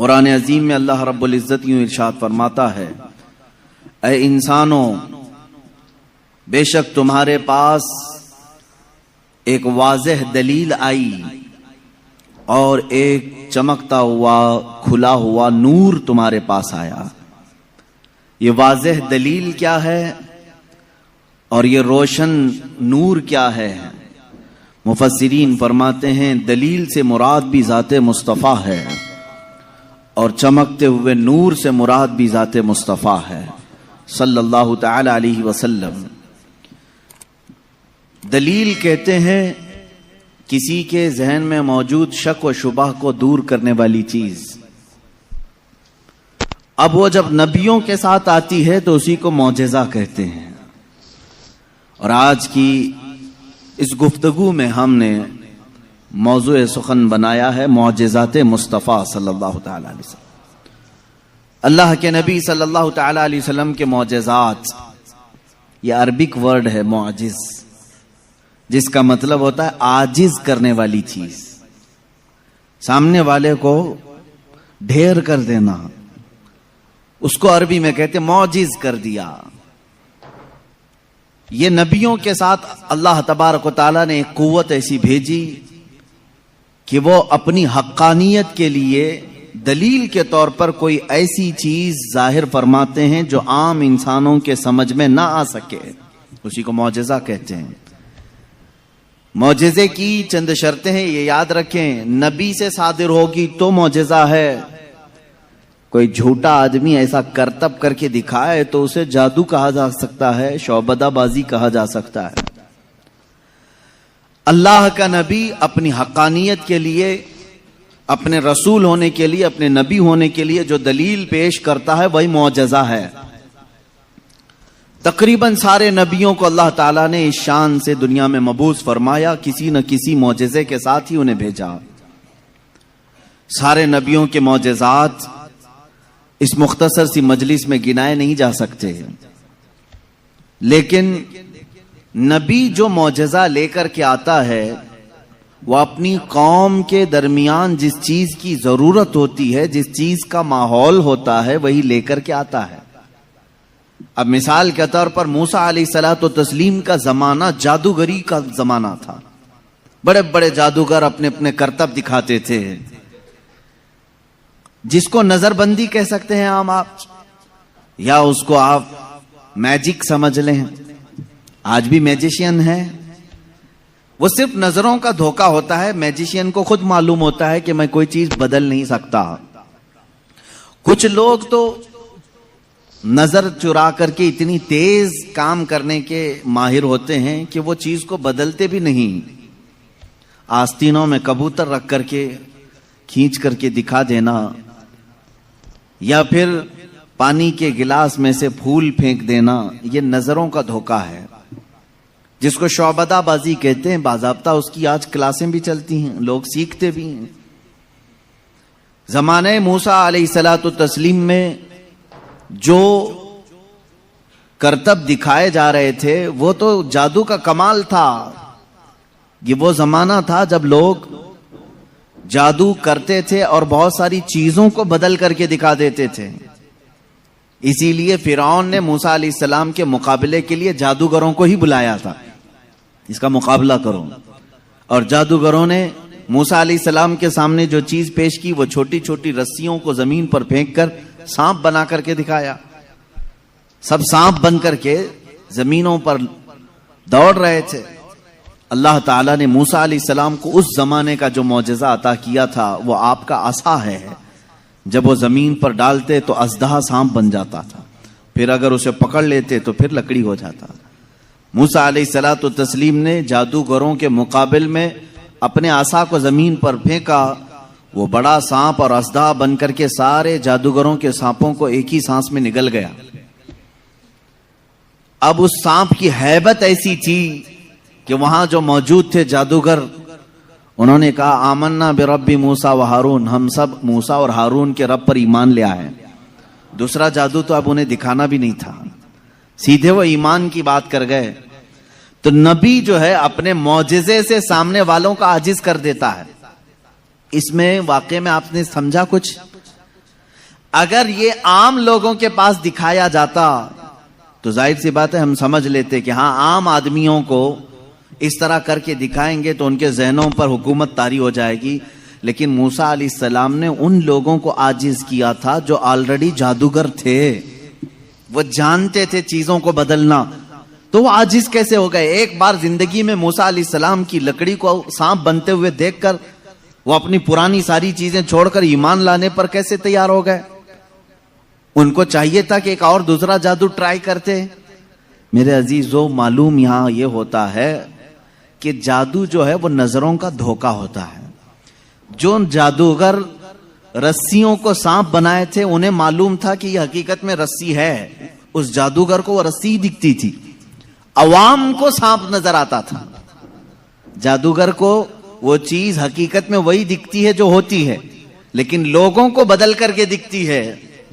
قرآن عظیم میں اللہ رب العزت یوں ارشاد فرماتا ہے، اے انسانوں، بے شک تمہارے پاس ایک واضح دلیل آئی اور ایک چمکتا ہوا کھلا ہوا نور تمہارے پاس آیا۔ یہ واضح دلیل کیا ہے اور یہ روشن نور کیا ہے؟ مفسرین فرماتے ہیں دلیل سے مراد بھی ذات مصطفیٰ ہے اور چمکتے ہوئے نور سے مراد بھی ذات مصطفیٰ ہے صلی اللہ تعالی علیہ وسلم۔ دلیل کہتے ہیں کسی کے ذہن میں موجود شک و شبہ کو دور کرنے والی چیز۔ اب وہ جب نبیوں کے ساتھ آتی ہے تو اسی کو معجزہ کہتے ہیں۔ اور آج کی اس گفتگو میں ہم نے موضوع سخن بنایا ہے معجزات مصطفیٰ صلی اللہ تعالی علیہ وسلم۔ اللہ کے نبی صلی اللہ تعالی علیہ وسلم کے معجزات، یہ عربک ورڈ ہے معجز، جس کا مطلب ہوتا ہے عاجز کرنے والی چیز، سامنے والے کو ڈھیر کر دینا، اس کو عربی میں کہتے معجز کر دیا۔ یہ نبیوں کے ساتھ اللہ تبارک و تعالیٰ نے ایک قوت ایسی بھیجی کہ وہ اپنی حقانیت کے لیے دلیل کے طور پر کوئی ایسی چیز ظاہر فرماتے ہیں جو عام انسانوں کے سمجھ میں نہ آ سکے، اسی کو معجزہ کہتے ہیں۔ معجزے کی چند شرطیں ہیں، یہ یاد رکھیں، نبی سے صادر ہوگی تو معجزہ ہے۔ کوئی جھوٹا آدمی ایسا کرتب کر کے دکھائے تو اسے جادو کہا جا سکتا ہے، شعبدہ بازی کہا جا سکتا ہے۔ اللہ کا نبی اپنی حقانیت کے لیے، اپنے رسول ہونے کے لیے، اپنے نبی ہونے کے لیے جو دلیل پیش کرتا ہے وہی معجزہ ہے۔ تقریباً سارے نبیوں کو اللہ تعالیٰ نے اس شان سے دنیا میں مبعوث فرمایا، کسی نہ کسی معجزے کے ساتھ ہی انہیں بھیجا۔ سارے نبیوں کے معجزات اس مختصر سی مجلس میں گنائے نہیں جا سکتے، لیکن نبی جو معجزہ لے کر کے آتا ہے وہ اپنی قوم کے درمیان جس چیز کی ضرورت ہوتی ہے، جس چیز کا ماحول ہوتا ہے، وہی لے کر کے آتا ہے۔ اب مثال کے طور پر موسیٰ علیہ الصلوۃ والتسلیم کا زمانہ جادوگری کا زمانہ تھا، بڑے بڑے جادوگر اپنے اپنے کرتب دکھاتے تھے، جس کو نظر بندی کہہ سکتے ہیں عام آپ، یا اس کو آپ میجک سمجھ لیں۔ آج بھی میجیشین ہے، وہ صرف نظروں کا دھوکہ ہوتا ہے۔ میجیشین کو خود معلوم ہوتا ہے کہ میں کوئی چیز بدل نہیں سکتا۔ کچھ لوگ تو نظر چرا کر کے اتنی تیز کام کرنے کے ماہر ہوتے ہیں کہ وہ چیز کو بدلتے بھی نہیں۔ آستینوں میں کبوتر رکھ کر کے کھینچ کر کے دکھا دینا، یا پھر پانی کے گلاس میں سے پھول پھینک دینا، یہ نظروں کا دھوکہ ہے، جس کو شعبدہ بازی کہتے ہیں۔ باضابطہ اس کی آج کلاسیں بھی چلتی ہیں، لوگ سیکھتے بھی ہیں۔ زمانہ موسیٰ علیہ الصلوۃ والتسلیم میں جو کرتب دکھائے جا رہے تھے وہ تو جادو کا کمال تھا۔ یہ وہ زمانہ تھا جب لوگ جادو کرتے تھے اور بہت ساری چیزوں کو بدل کر کے دکھا دیتے تھے۔ اسی لیے فرعون نے موسیٰ علیہ السلام کے مقابلے کے لیے جادوگروں کو ہی بلایا تھا، اس کا مقابلہ کرو۔ اور جادوگروں نے موسیٰ علیہ السلام کے سامنے جو چیز پیش کی وہ چھوٹی چھوٹی رسیوں کو زمین پر پھینک کر سانپ بنا کر کے دکھایا۔ سب سانپ بن کر کے زمینوں پر دوڑ رہے تھے۔ اللہ تعالیٰ نے موسیٰ علیہ السلام کو اس زمانے کا جو معجزہ عطا کیا تھا وہ آپ کا عصا ہے۔ جب وہ زمین پر ڈالتے تو اژدہا سانپ بن جاتا تھا، پھر اگر اسے پکڑ لیتے تو پھر لکڑی ہو جاتا۔ موسیٰ علیہ الصلوۃ والتسلیم نے جادوگروں کے مقابل میں اپنے عصا کو زمین پر پھینکا، وہ بڑا سانپ اور اژدہا بن کر کے سارے جادوگروں کے سانپوں کو ایک ہی سانس میں نگل گیا۔ اب اس سانپ کی ہیبت ایسی تھی کہ وہاں جو موجود تھے جادوگر، انہوں نے کہا آمنا برب موسیٰ و ہارون، ہم سب موسیٰ اور ہارون کے رب پر ایمان لے آئے۔ دوسرا جادو تو اب انہیں دکھانا بھی نہیں تھا، سیدھے وہ ایمان کی بات کر گئے۔ تو نبی جو ہے اپنے معجزے سے سامنے والوں کا عاجز کر دیتا ہے۔ اس میں واقعے میں آپ نے سمجھا کچھ؟ اگر یہ عام لوگوں کے پاس دکھایا جاتا تو ظاہر سی بات ہے ہم سمجھ لیتے کہ ہاں عام آدمیوں کو اس طرح کر کے دکھائیں گے تو ان کے ذہنوں پر حکومت طاری ہو جائے گی. لیکن موسیٰ علیہ السلام نے ان لوگوں کو عاجز کیا تھا جو آلریڈی جادوگر تھے, وہ جانتے تھے چیزوں کو بدلنا, تو وہ عاجز کیسے ہو گئے؟ ایک بار زندگی میں موسیٰ علیہ السلام کی لکڑی کو سانپ بنتے ہوئے دیکھ کر وہ اپنی پرانی ساری چیزیں چھوڑ کر ایمان لانے پر کیسے تیار ہو گئے؟ ان کو چاہیے تھا کہ ایک اور دوسرا جادو ٹرائی کرتے. میرے عزیزو, معلوم یہاں یہ ہوتا ہے کہ جادو جو ہے وہ نظروں کا دھوکہ ہوتا ہے. جو جادوگر رسیوں کو سانپ بنائے تھے انہیں معلوم تھا کہ یہ حقیقت میں رسی ہے, اس جادوگر کو وہ رسی دکھتی تھی, عوام کو سانپ نظر آتا تھا. جادوگر کو وہ چیز حقیقت میں وہی دکھتی ہے جو ہوتی ہے, لیکن لوگوں کو بدل کر کے دکھتی ہے.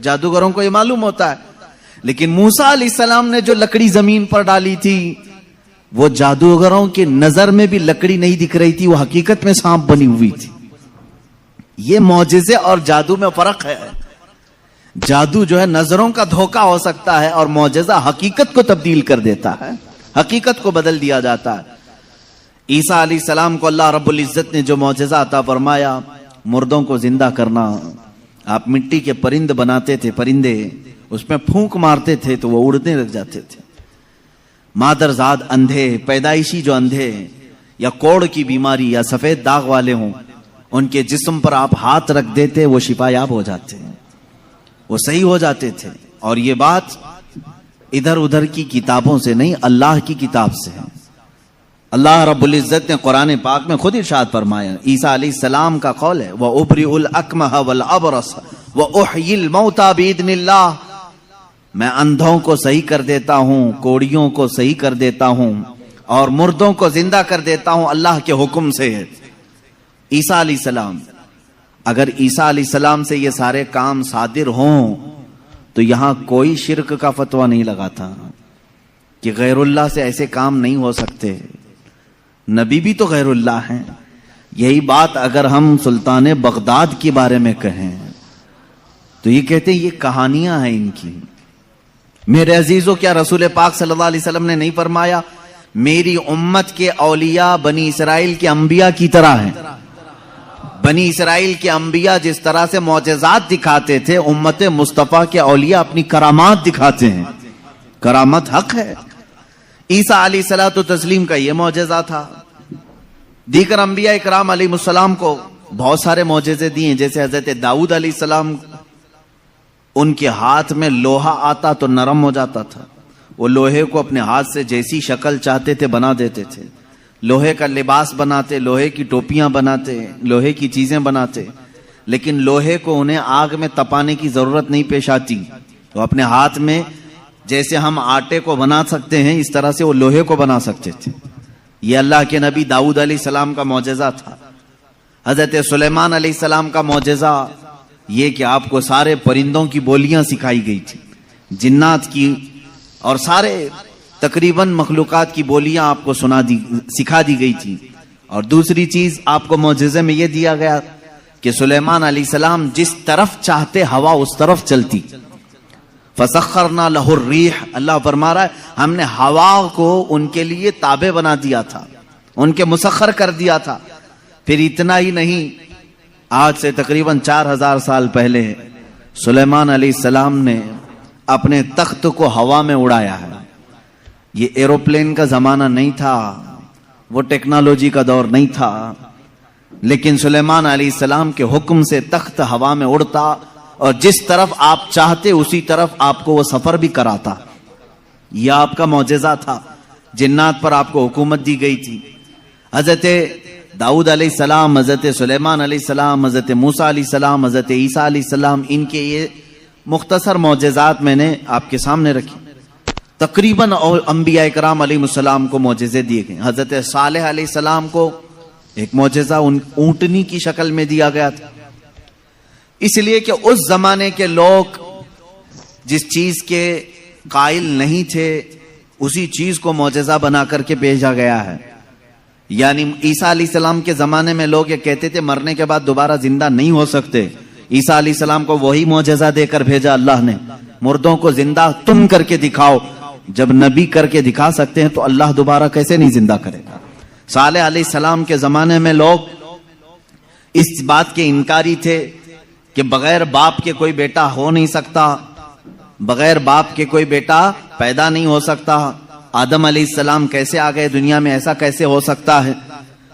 جادوگروں کو یہ معلوم ہوتا ہے. لیکن موسیٰ علیہ السلام نے جو لکڑی زمین پر ڈالی تھی وہ جادوگروں کی نظر میں بھی لکڑی نہیں دکھ رہی تھی, وہ حقیقت میں سانپ بنی ہوئی تھی. یہ معجزے اور جادو میں فرق ہے. جادو جو ہے نظروں کا دھوکہ ہو سکتا ہے اور معجزہ حقیقت کو تبدیل کر دیتا ہے, حقیقت کو بدل دیا جاتا ہے. عیسیٰ علیہ السلام کو اللہ رب العزت نے جو معجزہ عطا فرمایا, مردوں کو زندہ کرنا. آپ مٹی کے پرند بناتے تھے, پرندے, اس میں پھونک مارتے تھے تو وہ اڑنے لگ جاتے تھے. مادرزاد اندھے, پیدائشی جو اندھے یا کوڑ کی بیماری یا سفید داغ والے ہوں, ان کے جسم پر آپ ہاتھ رکھ دیتے وہ شفا یاب ہو جاتے, وہ صحیح ہو جاتے تھے. اور یہ بات ادھر ادھر کی کتابوں سے نہیں, اللہ کی کتاب سے ہے. اللہ رب العزت نے قرآن پاک میں خود ارشاد فرمایا, عیسیٰ علیہ السلام کا قول ہے, وَأُبْرِئُ الْأَكْمَحَ وَالْأَبْرَصَ وَأُحْيِي الْمَوْتَى بِإِذْنِ اللَّهِ, میں اندھوں کو صحیح کر دیتا ہوں, کوڑیوں کو صحیح کر دیتا ہوں, اور مردوں کو زندہ کر دیتا ہوں اللہ کے حکم سے. عیسیٰ علیہ السلام, اگر عیسیٰ علیہ السلام سے یہ سارے کام صادر ہوں تو یہاں کوئی شرک کا فتویٰ نہیں لگا تھا کہ غیر اللہ سے ایسے کام نہیں ہو سکتے. نبی بھی تو غیر اللہ ہیں. یہی بات اگر ہم سلطان بغداد کے بارے میں کہیں تو یہ کہتے ہیں یہ کہانیاں ہیں ان کی. میرے عزیزو, کیا رسول پاک صلی اللہ علیہ وسلم نے نہیں فرمایا میری امت کے اولیاء بنی اسرائیل کے انبیاء کی طرح ہیں؟ بنی اسرائیل کے انبیاء جس طرح سے معجزات دکھاتے تھے, امت مصطفیٰ کے اولیاء اپنی کرامات دکھاتے ہیں. کرامت حق ہے. عیسیٰ علیہ الصلوۃ والتسلیم کا یہ معجزہ تھا. دیگر انبیاء اکرام علیہ السلام کو بہت سارے معجزے دیے, جیسے حضرت داؤد علیہ السلام, ان کے ہاتھ میں لوہا آتا تو نرم ہو جاتا تھا, وہ لوہے کو اپنے ہاتھ سے جیسی شکل چاہتے تھے بنا دیتے تھے. لوہے کا لباس بناتے, لوہے کی ٹوپیاں بناتے, لوہے کی چیزیں بناتے, لیکن لوہے کو انہیں آگ میں تپانے کی ضرورت نہیں پیش آتی. تو اپنے ہاتھ میں جیسے ہم آٹے کو بنا سکتے ہیں اس طرح سے وہ لوہے کو بنا سکتے تھے. یہ اللہ کے نبی داؤد علیہ السلام کا معجزہ تھا. حضرت سلیمان علیہ السلام کا معجزہ یہ کہ آپ کو سارے پرندوں کی بولیاں سکھائی گئی تھی, جنات کی اور سارے تقریباً مخلوقات کی بولیاں آپ کو سکھا دی گئی تھی. اور دوسری چیز آپ کو معجزے میں یہ دیا گیا کہ سلیمان علیہ السلام جس طرف چاہتے ہوا اس طرف چلتی. فسخرنا لہ الریح, اللہ فرما رہا ہے ہم نے ہوا کو ان کے لیے تابع بنا دیا تھا, ان کے مسخر کر دیا تھا. پھر اتنا ہی نہیں, آج سے تقریباً 4000 سال پہلے سلیمان علیہ السلام نے اپنے تخت کو ہوا میں اڑایا ہے. یہ ایروپلین کا زمانہ نہیں تھا, وہ ٹیکنالوجی کا دور نہیں تھا, لیکن سلیمان علیہ السلام کے حکم سے تخت ہوا میں اڑتا اور جس طرف آپ چاہتے اسی طرف آپ کو وہ سفر بھی کراتا. یہ آپ کا معجزہ تھا. جنات پر آپ کو حکومت دی گئی تھی. حضرت داؤد علیہ السلام, حضرت سلیمان علیہ السلام, حضرت موسیٰ علیہ السلام, حضرت عیسیٰ علیہ السلام, ان کے یہ مختصر معجزات میں نے آپ کے سامنے رکھی. تقریباً انبیاء اکرام علیہ السلام کو معجزے دیے گئے. حضرت صالح علیہ السلام کو ایک معجزہ اونٹنی کی شکل میں دیا گیا تھا, اس لیے کہ اس زمانے کے لوگ جس چیز کے قائل نہیں تھے اسی چیز کو معجزہ بنا کر کے بھیجا گیا ہے. یعنی عیسیٰ علیہ السلام کے زمانے میں لوگ یہ کہتے تھے مرنے کے بعد دوبارہ زندہ نہیں ہو سکتے, عیسیٰ علیہ السلام کو وہی معجزہ دے کر بھیجا اللہ نے، مردوں کو زندہ تم کر کے دکھاؤ۔ جب نبی کر کے دکھا سکتے ہیں تو اللہ دوبارہ کیسے نہیں زندہ کرے گا؟ صالح علیہ السلام کے زمانے میں لوگ اس بات کے انکاری تھے کہ بغیر باپ کے کوئی بیٹا ہو نہیں سکتا، بغیر باپ کے کوئی بیٹا پیدا نہیں ہو سکتا۔ آدم علیہ السلام کیسے آ گئے دنیا میں، ایسا کیسے ہو سکتا ہے؟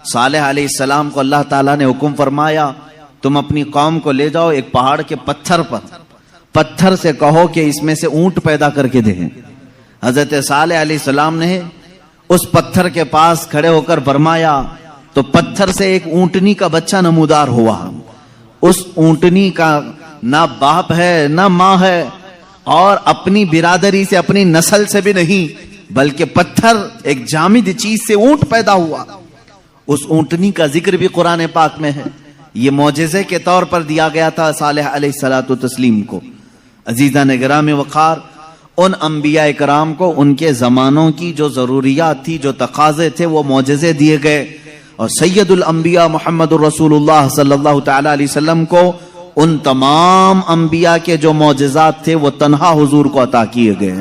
صالح علیہ السلام کو اللہ تعالیٰ نے حکم فرمایا تم اپنی قوم کو لے جاؤ ایک پہاڑ کے پتھر پر، پتھر سے کہو کہ اس میں سے اونٹ پیدا کر کے دیں۔ حضرت صالح علیہ السلام نے اس پتھر کے پاس کھڑے ہو کر فرمایا تو پتھر سے ایک اونٹنی کا بچہ نمودار ہوا۔ اس اونٹنی کا نہ باپ ہے نہ ماں ہے، اور اپنی برادری سے اپنی نسل سے بھی نہیں، بلکہ پتھر ایک جامد چیز سے اونٹ پیدا ہوا۔ اس اونٹنی کا ذکر بھی قرآن پاک میں ہے۔ یہ معجزے کے طور پر دیا گیا تھا صالح علیہ الصلوۃ والتسلیم کو۔ عزیزان گرامی وقار، ان انبیاء کرام کو ان کے زمانوں کی جو ضروریات تھی، جو تقاضے تھے، وہ معجزے دیے گئے، اور سید الانبیاء محمد الرسول اللہ صلی اللہ تعالی علیہ وسلم کو ان تمام انبیاء کے جو معجزات تھے وہ تنہا حضور کو عطا کیے گئے۔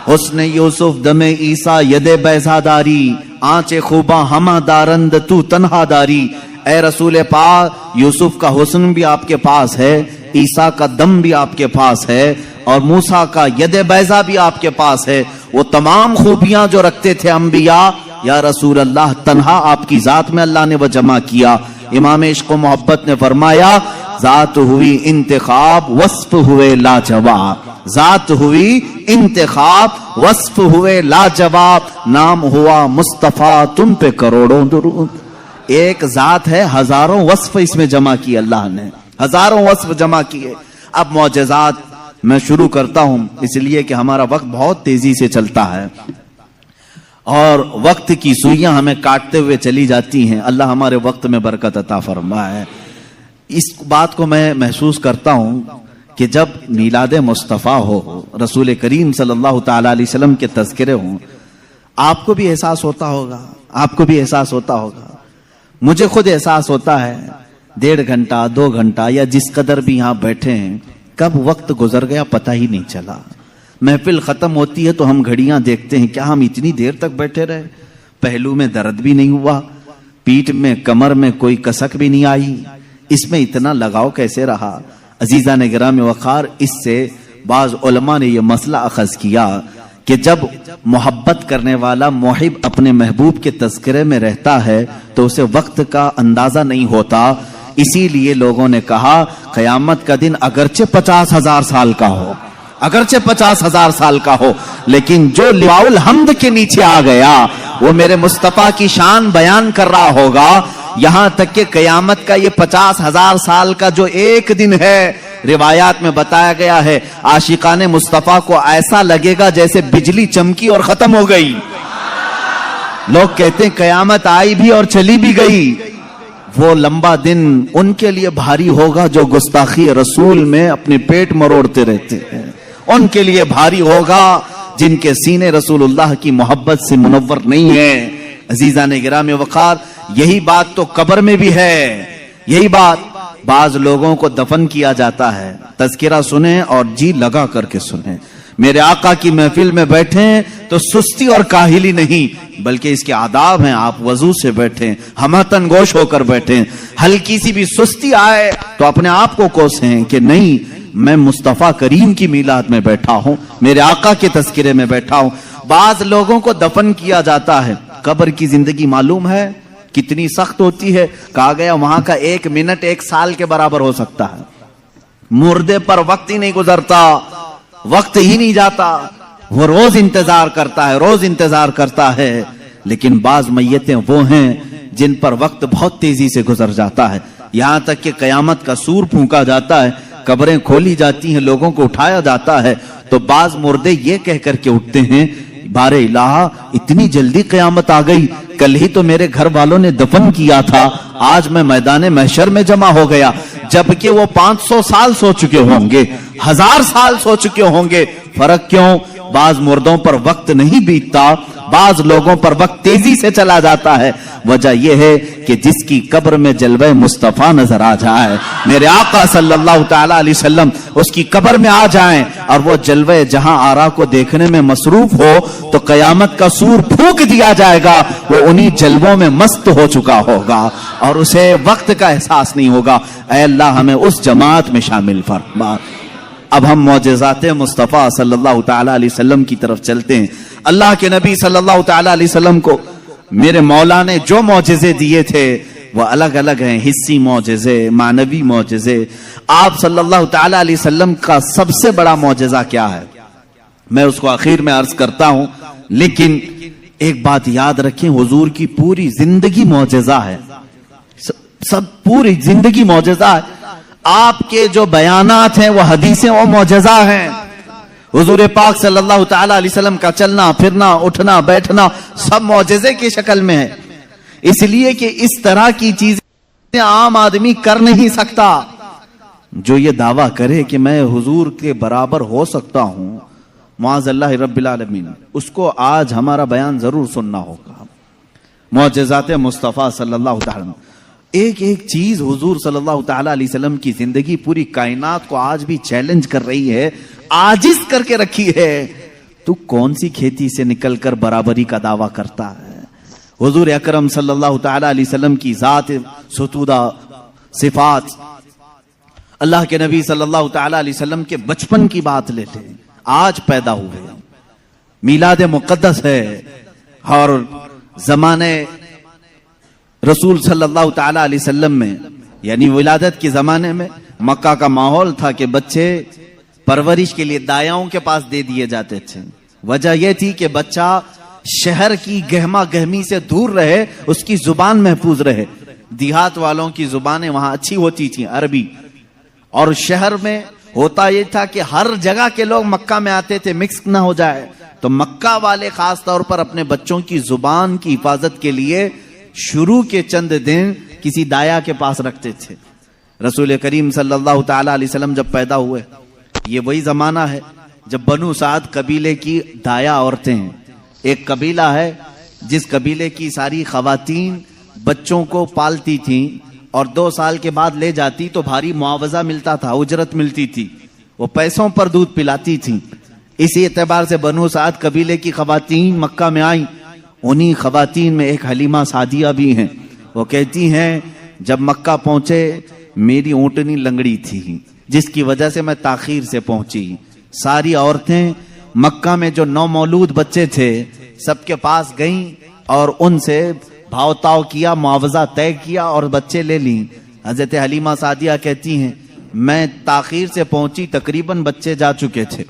حسن یوسف دم عیسیٰ ید بیضاداری، آنچ خوباں ہمہ دارند تو تنہا داری۔ اے رسول پاک، یوسف کا حسن بھی آپ کے پاس ہے، عیسیٰ کا دم بھی آپ کے پاس ہے، اور موسیٰ کا ید بیضا بھی آپ کے پاس ہے۔ وہ تمام خوبیاں جو رکھتے تھے انبیاء، یا رسول اللہ، تنہا آپ کی ذات میں اللہ نے وہ جمع کیا۔ امام عشق و محبت نے فرمایا ذات ہوئی انتخاب وصف ہوئے لاجواب، ذات ہوئی انتخاب وصف ہوئے لاجواب، نام ہوا مصطفیٰ تم پہ کروڑوں درود۔ ایک ذات ہے، ہزاروں وصف اس میں جمع کیے اللہ نے، ہزاروں وصف جمع کیے۔ اب معجزات میں شروع کرتا ہوں، اس لیے کہ ہمارا وقت بہت تیزی سے چلتا ہے اور وقت کی سوئیاں ہمیں کاٹتے ہوئے چلی جاتی ہیں۔ اللہ ہمارے وقت میں برکت عطا فرمائے۔ اس بات کو میں محسوس کرتا ہوں کہ جب میلاد مصطفیٰ ہو، رسول کریم صلی اللہ تعالی علیہ وسلم کے تذکرے ہوں، آپ کو بھی احساس ہوتا ہوگا، آپ کو بھی احساس ہوتا ہوگا، مجھے خود احساس ہوتا ہے 1.5 گھنٹہ 2 گھنٹہ یا جس قدر بھی یہاں بیٹھے ہیں، کب وقت گزر گیا پتہ ہی نہیں چلا۔ محفل ختم ہوتی ہے تو ہم گھڑیاں دیکھتے ہیں، کیا ہم اتنی دیر تک بیٹھے رہے؟ پہلو میں درد بھی نہیں ہوا، پیٹھ میں کمر میں کوئی کسک بھی نہیں آئی، اس میں اتنا لگاؤ کیسے رہا؟ عزیزان گرامی وقار، اس سے بعض علماء نے یہ مسئلہ اخذ کیا کہ جب محبت کرنے والا محب اپنے محبوب کے تذکرے میں رہتا ہے تو اسے وقت کا اندازہ نہیں ہوتا۔ اسی لیے لوگوں نے کہا قیامت کا دن اگرچہ 50,000 سال کا ہو، اگرچہ 50,000 سال کا ہو، لیکن جو لواء الحمد کے نیچے آ گیا وہ میرے مصطفیٰ کی شان بیان کر رہا ہوگا۔ یہاں تک کہ قیامت کا یہ 50,000 سال کا جو ایک دن ہے، روایات میں بتایا گیا ہے عاشقان مصطفیٰ کو ایسا لگے گا جیسے بجلی چمکی اور ختم ہو گئی۔ لوگ کہتے ہیں قیامت آئی بھی اور چلی بھی گئی۔ وہ لمبا دن ان کے لیے بھاری ہوگا جو گستاخی رسول میں اپنے پیٹ مروڑتے رہتے ہیں، ان کے لیے بھاری ہوگا جن کے سینے رسول اللہ کی محبت سے منور نہیں ہیں۔ عزیزان گرامی وقار، یہی بات تو قبر میں بھی ہے، یہی بات۔ بعض لوگوں کو دفن کیا جاتا ہے، تذکرہ سنیں اور جی لگا کر کے سنیں۔ میرے آقا کی محفل میں بیٹھیں تو سستی اور کاہلی نہیں، بلکہ اس کے آداب ہیں۔ آپ وضو سے بیٹھیں، ہمتن گوش ہو کر بیٹھیں۔ ہلکی سی بھی سستی آئے تو اپنے آپ کو کوسیں کہ نہیں، میں مصطفیٰ کریم کی میلاد میں بیٹھا ہوں، میرے آقا کے تذکرے میں بیٹھا ہوں۔ بعض لوگوں کو دفن کیا جاتا ہے، قبر کی زندگی معلوم ہے کتنی سخت ہوتی ہے؟ کہا گیا وہاں کا 1 منٹ 1 سال کے برابر ہو سکتا ہے۔ مردے پر وقت ہی نہیں گزرتا، وقت ہی نہیں جاتا، وہ روز انتظار کرتا ہے، روز انتظار کرتا ہے۔ لیکن بعض میتیں وہ ہیں جن پر وقت بہت تیزی سے گزر جاتا ہے، یہاں تک کہ قیامت کا سور پھونکا جاتا ہے، قبریں کھولی جاتی ہیں، لوگوں کو اٹھایا جاتا ہے تو بعض مردے یہ کہہ کر کے اٹھتے ہیں بار الہ اتنی جلدی قیامت آ گئی، کل ہی تو میرے گھر والوں نے دفن کیا تھا، آج میں میدان محشر میں جمع ہو گیا، جبکہ وہ 500 سال سو چکے ہوں گے، 1000 سال سو چکے ہوں گے۔ فرق کیوں؟ بعض مردوں پر وقت نہیں بیتتا، بعض لوگوں پر وقت تیزی سے چلا جاتا ہے، وجہ یہ ہے کہ جس کی قبر میں جلوہ مصطفیٰ نظر آ جائے، میرے آقا صلی اللہ تعالی علیہ وسلم اس کی قبر میں آ جائیں اور وہ جلوہ جہاں آرا کو دیکھنے میں مصروف ہو تو قیامت کا سور پھونک دیا جائے گا، وہ انہی جلووں میں مست ہو چکا ہوگا اور اسے وقت کا احساس نہیں ہوگا۔ اے اللہ ہمیں اس جماعت میں شامل فرما۔ اب ہم معجزات مصطفیٰ صلی اللہ تعالی علیہ وسلم کی طرف چلتے ہیں۔ اللہ کے نبی صلی اللہ تعالی علیہ وسلم کو میرے مولا نے جو معجزے دیے تھے وہ الگ الگ ہیں، حسی معجزے، معنوی معجزے۔ آپ صلی اللہ تعالی علیہ وسلم کا سب سے بڑا معجزہ کیا ہے، میں اس کو آخر میں عرض کرتا ہوں، لیکن ایک بات یاد رکھیں، حضور کی پوری زندگی معجزہ ہے، سب پوری زندگی معجزہ ہے۔ آپ کے جو بیانات ہیں وہ حدیثیں وہ معجزہ ہیں۔ حضور پاک صلی اللہ تعالی علیہ وسلم کا چلنا پھرنا اٹھنا بیٹھنا سب معجزے کی شکل میں ہے، اس لیے کہ اس طرح کی چیزیں عام آدمی کر نہیں سکتا۔ جو یہ دعویٰ کرے کہ میں حضور کے برابر ہو سکتا ہوں، معاذ اللہ رب العالمین، اس کو آج ہمارا بیان ضرور سننا ہوگا۔ معجزات مصطفیٰ صلی اللہ تعالی وسلم، ایک ایک چیز حضور صلی اللہ تعالی علیہ وسلم کی زندگی پوری کائنات کو آج بھی چیلنج کر رہی ہے، عاجز کر کے رکھی ہے۔ تو کون سی کھیتی سے نکل کر برابری کا دعویٰ کرتا ہے؟ حضور اکرم صلی اللہ تعالی علیہ وسلم کی ذات ستودہ صفات، اللہ کے نبی صلی اللہ تعالی علیہ وسلم کے بچپن کی بات لیتے ہیں، آج پیدا ہوئے، میلاد مقدس ہے، اور زمانے رسول صلی اللہ تعالی علیہ وسلم میں یعنی ولادت کے زمانے میں مکہ کا ماحول تھا کہ بچے پرورش کے لیے دایاؤں کے پاس دے دیے جاتے تھے۔ وجہ یہ تھی کہ بچہ شہر کی گہما گہمی سے دور رہے، اس کی زبان محفوظ رہے۔ دیہات والوں کی زبانیں وہاں اچھی ہوتی تھیں، عربی، اور شہر میں ہوتا یہ تھا کہ ہر جگہ کے لوگ مکہ میں آتے تھے، مکس نہ ہو جائے، تو مکہ والے خاص طور پر اپنے بچوں کی زبان کی حفاظت کے لیے شروع کے چند دن کسی دایا کے پاس رکھتے تھے۔ رسول کریم صلی اللہ تعالی علیہ وسلم جب پیدا ہوئے، یہ وہی زمانہ ہے جب بنو سعد قبیلے کی دایا عورتیں ہیں، ایک قبیلہ ہے جس قبیلے کی ساری خواتین بچوں کو پالتی تھیں اور 2 سال کے بعد لے جاتی تو بھاری معاوضہ ملتا تھا، اجرت ملتی تھی، وہ پیسوں پر دودھ پلاتی تھیں۔ اسی اعتبار سے بنو سعد قبیلے کی خواتین مکہ میں آئیں، انہی خواتین میں ایک حلیمہ سعدیہ بھی ہیں۔ وہ کہتی ہیں جب مکہ پہنچے میری اونٹنی لنگڑی تھی جس کی وجہ سے میں تاخیر سے پہنچی۔ ساری عورتیں مکہ میں جو نومولود بچے تھے سب کے پاس گئیں اور ان سے بھاؤ تاؤ کیا، معاوضہ طے کیا اور بچے لے لیں۔ حضرت حلیمہ سعدیہ کہتی ہیں میں تاخیر سے پہنچی، تقریباً بچے جا چکے تھے،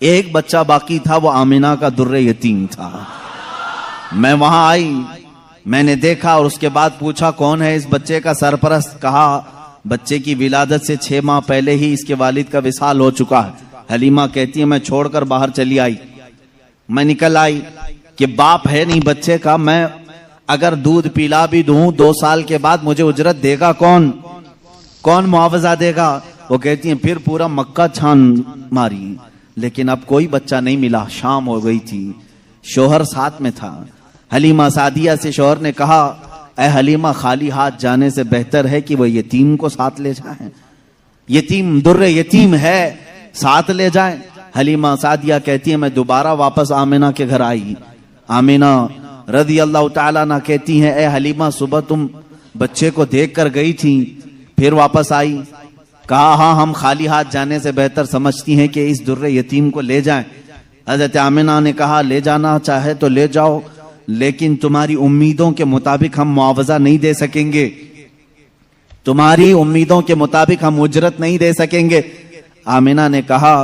ایک بچہ باقی تھا، وہ آمنہ کا در یتیم تھا۔ میں وہاں آئی، میں نے دیکھا اور اس کے بعد پوچھا کون ہے اس بچے کا سرپرست، کہا بچے کی ولادت سے 6 ماہ پہلے ہی اس کے والد کا وصال ہو چکا ہے۔ حلیمہ کہتی ہے میں چھوڑ کر باہر چلی آئی، میں نکل آئی کہ باپ ہے نہیں بچے کا، میں اگر دودھ پلا بھی دوں 2 سال کے بعد مجھے اجرت دے گا کون معاوضہ دے گا؟ وہ کہتی ہیں پھر پورا مکہ چھان ماری لیکن اب کوئی بچہ نہیں ملا۔ شام ہو گئی تھی، شوہر ساتھ میں تھا۔ حلیمہ سعدیہ سے شوہر نے کہا اے حلیمہ خالی ہاتھ جانے سے بہتر ہے کہ وہ یتیم کو ساتھ لے جائیں، یتیم در یتیم ہے، ساتھ لے جائیں۔ حلیمہ سعدیہ کہتی ہے میں دوبارہ واپس آمنہ کے گھر آئی۔ آمنہ رضی اللہ تعالیٰ عنہ کہتی ہیں اے حلیمہ صبح تم بچے کو دیکھ کر گئی تھی پھر واپس آئی؟ کہا ہاں، ہم خالی ہاتھ جانے سے بہتر سمجھتی ہیں کہ اس در یتیم کو لے جائیں۔ حضرت آمنہ نے کہا لے جانا چاہے تو لے جاؤ، لیکن تمہاری امیدوں کے مطابق ہم معاوضہ نہیں دے سکیں گے، تمہاری امیدوں کے مطابق ہم اجرت نہیں دے سکیں گے۔ آمنہ نے کہا،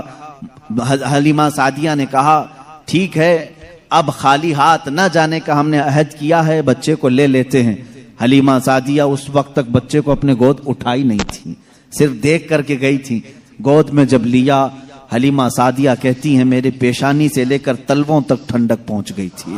حلیمہ سعدیہ نے کہا ٹھیک ہے، اب خالی ہاتھ نہ جانے کا ہم نے عہد کیا ہے، بچے کو لے لیتے ہیں۔ حلیمہ سعدیہ اس وقت تک بچے کو اپنے گود اٹھائی نہیں تھی، صرف دیکھ کر کے گئی تھی۔ گود میں جب لیا، حلیمہ سعدیہ کہتی ہیں میرے پیشانی سے لے کر تلووں تک ٹھنڈک پہنچ گئی تھی۔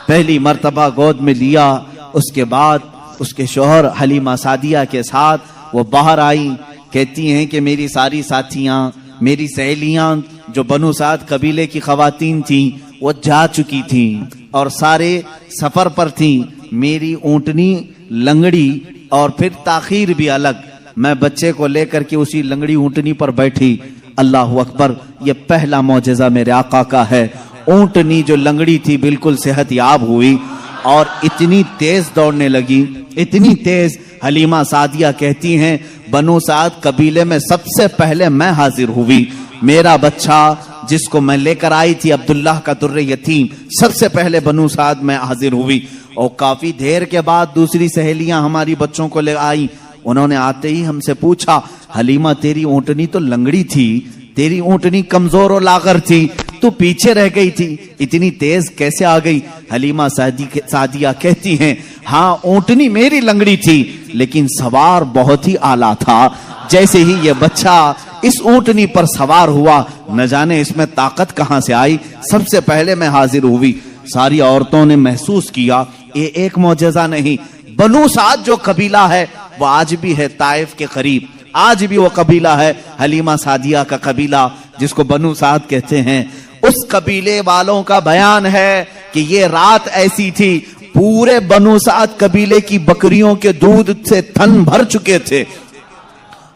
پہلی مرتبہ گود میں لیا، اس کے بعد اس کے شوہر حلیمہ سعدیہ کے ساتھ وہ باہر آئی، کہتی ہیں کہ میری ساری ساتھیاں، میری سہیلیاں جو بنو سعد قبیلے کی خواتین تھیں، وہ جا چکی تھی اور سارے سفر پر تھی. میری اونٹنی لنگڑی اور پھر تاخیر بھی الگ. میں بچے کو لے کر کے اسی لنگڑی اونٹنی پر بیٹھی. اللہ اکبر, یہ پہلا معجزہ میرے آقا کا ہے. اونٹنی جو لنگڑی تھی بالکل صحت یاب ہوئی اور اتنی تیز دوڑنے لگی, اتنی تیز. حلیمہ سعدیہ کہتی ہیں بنو سعد قبیلے میں سب سے پہلے میں حاضر ہوئی. میرا بچہ جس کو میں لے کر آئی تھی عبداللہ کا در یتیم, سب سے پہلے بنو سعد میں حاضر ہوئی. اور کافی دیر کے بعد دوسری سہیلیاں ہماری بچوں کو لے آئی. انہوں نے آتے ہی ہم سے پوچھا حلیمہ تیری اونٹنی تو لنگڑی تھی, تیری اونٹنی کمزور و لاغر تھی, تو پیچھے رہ گئی تھی, اتنی تیز کیسے آ گئی؟ حلیمہ سعدیہ کہتی ہیں ہاں اونٹنی میری لنگڑی تھی لیکن سوار بہت ہی اعلیٰ تھا. جیسے ہی یہ بچہ اس اونٹنی پر سوار ہوا, نہ جانے اس میں طاقت کہاں سے آئی, سب سے پہلے میں حاضر ہوئی. ساری عورتوں نے محسوس کیا یہ ایک معجزہ نہیں. بنو سعد جو قبیلہ ہے وہ آج بھی ہے طائف کے قریب, آج بھی وہ قبیلہ ہے حلیمہ سعدیہ کا قبیلہ جس کو بنو سعد کہتے ہیں. اس قبیلے والوں کا بیان ہے کہ یہ رات ایسی تھی پورے بنو سعد قبیلے کی بکریوں کے دودھ سے تھن بھر چکے تھے.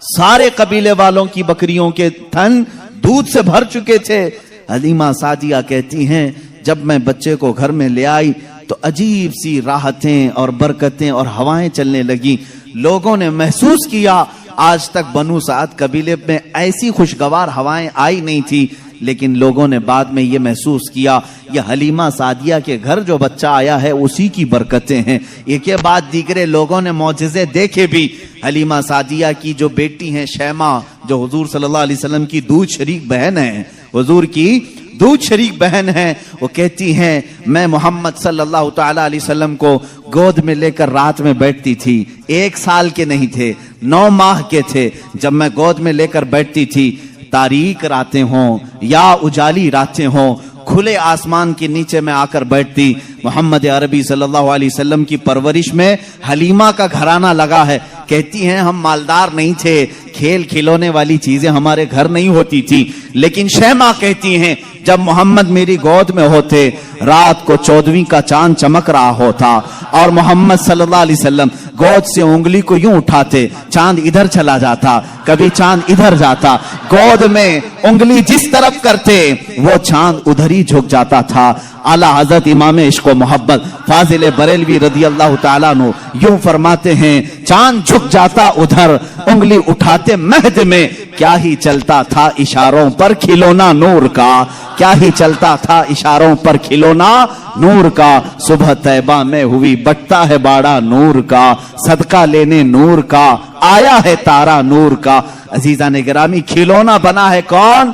سارے قبیلے والوں کی بکریوں کے تھن دودھ سے بھر چکے تھے. حلیمہ سعدیہ کہتی ہیں جب میں بچے کو گھر میں لے آئی تو عجیب سی راحتیں اور برکتیں اور ہوائیں چلنے لگی. لوگوں نے محسوس کیا آج تک بنو سعد قبیلے میں ایسی خوشگوار ہوائیں آئی نہیں تھی, لیکن لوگوں نے بعد میں یہ محسوس کیا یہ حلیمہ سعدیہ کے گھر جو بچہ آیا ہے اسی کی برکتیں ہیں. ایک کے بعد دیگرے لوگوں نے معجزے دیکھے بھی. حلیمہ سعدیہ کی جو بیٹی ہیں شیمہ, جو حضور صلی اللہ علیہ وسلم کی دودھ شریک بہن ہے, حضور کی دودھ شریک بہن ہے, وہ کہتی ہیں میں محمد صلی اللہ تعالی علیہ وسلم کو گود میں لے کر رات میں بیٹھتی تھی. 1 سال کے نہیں تھے, 9 ماہ کے تھے. جب میں گود میں لے کر بیٹھتی تھی, تاریک راتیں ہوں یا اجالی راتیں ہوں, کھلے آسمان کے نیچے میں آ کر بیٹھتی. محمد عربی صلی اللہ علیہ وسلم کی پرورش میں حلیمہ کا گھرانہ لگا ہے. کہتی ہیں ہم مالدار نہیں تھے, کھیل کھلونے والی چیزیں ہمارے گھر نہیں ہوتی تھی, لیکن شیمہ کہتی ہیں جب محمد میری گود میں ہوتے رات کو 14ویں کا چاند چمک رہا ہوتا اور محمد صلی اللہ علیہ وسلم گود سے انگلی کو یوں اٹھاتے, چاند ادھر چلا جاتا, کبھی چاند ادھر جاتا. گود میں انگلی جس طرف کرتے وہ چاند ادھر ہی جھک جاتا تھا. اعلیٰ حضرت امام عشق و محبت فاضل بریلوی رضی اللہ تعالیٰ عنہ یوں فرماتے ہیں چاند جھک جاتا ادھر, انگلی اٹھاتے مہد میں, کیا ہی چلتا تھا اشاروں پر کھلونا نور کا, کیا ہی چلتا تھا اشاروں پر کھلونا نور کا. صبح طیبہ میں ہوئی بٹتا ہے باڑا نور کا, صدقہ لینے نور کا آیا ہے تارا نور کا. عزیزان گرامی, کھلونا بنا ہے کون؟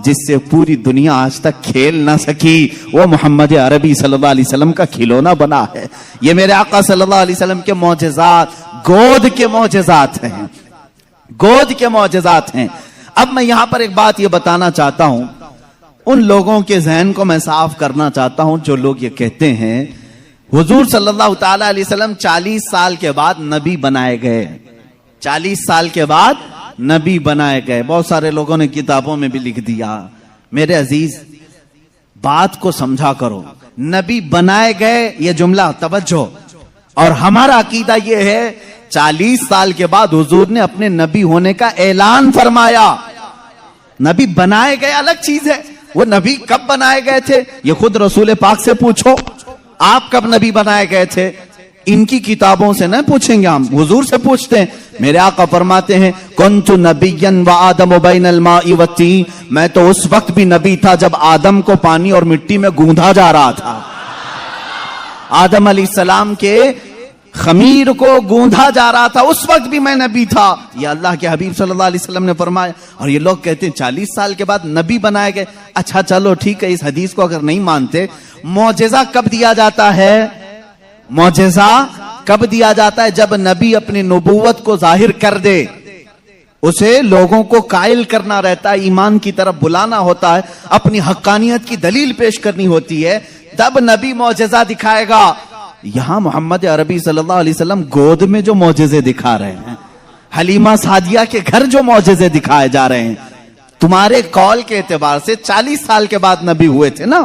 جس سے پوری دنیا آج تک کھیل نہ سکی, وہ محمد عربی صلی اللہ علیہ وسلم کا کھلونا بنا ہے. یہ میرے آقا صلی اللہ علیہ وسلم کے معجزات گود کے معجزات ہیں, گود کے معجزات ہیں. اب میں یہاں پر ایک بات یہ بتانا چاہتا ہوں, ان لوگوں کے ذہن کو میں صاف کرنا چاہتا ہوں جو لوگ یہ کہتے ہیں حضور صلی اللہ تعالی علیہ وسلم 40 سال کے بعد نبی بنائے گئے, 40 سال کے بعد نبی بنائے گئے. بہت سارے لوگوں نے کتابوں میں بھی لکھ دیا. میرے عزیز بات کو سمجھا کرو, نبی بنائے گئے یہ جملہ توجہ, اور ہمارا عقیدہ یہ ہے 40 سال کے بعد حضور نے اپنے نبی ہونے کا اعلان فرمایا. نبی بنائے گئے الگ چیز ہے, وہ نبی کب بنائے گئے تھے یہ خود رسول پاک سے پوچھو, آپ کب نبی بنائے گئے تھے؟ ان کی کتابوں سے نہ پوچھیں گے, ہم حضور سے پوچھتے ہیں. میرے آقا فرماتے ہیں کنت نبیا وآدم بین الماء والطین, میں تو اس وقت بھی نبی تھا جب آدم کو پانی اور مٹی میں گوندھا جا رہا تھا. آدم علیہ السلام کے خمیر کو گوندھا جا رہا تھا, اس وقت بھی میں نبی تھا. یہ اللہ کے حبیب صلی اللہ علیہ وسلم نے فرمایا. اور یہ لوگ کہتے ہیں 40 سال کے بعد نبی بنائے گئے. اچھا چلو ٹھیک ہے, اس حدیث کو اگر نہیں مانتے, معجزہ کب دیا جاتا ہے؟ معجزہ کب دیا جاتا ہے؟ جب نبی اپنی نبوت کو ظاہر کر دے, اسے لوگوں کو قائل کرنا رہتا ہے, ایمان کی طرف بلانا ہوتا ہے, اپنی حقانیت کی دلیل پیش کرنی ہوتی ہے, تب نبی معجزہ دکھائے گا. یہاں محمد عربی صلی اللہ علیہ وسلم گود میں جو معجزے دکھا رہے ہیں, حلیمہ سعدیہ کے گھر جو معجزے دکھائے جا رہے ہیں, تمہارے قول کے اعتبار سے 40 سال کے بعد نبی ہوئے تھے نا,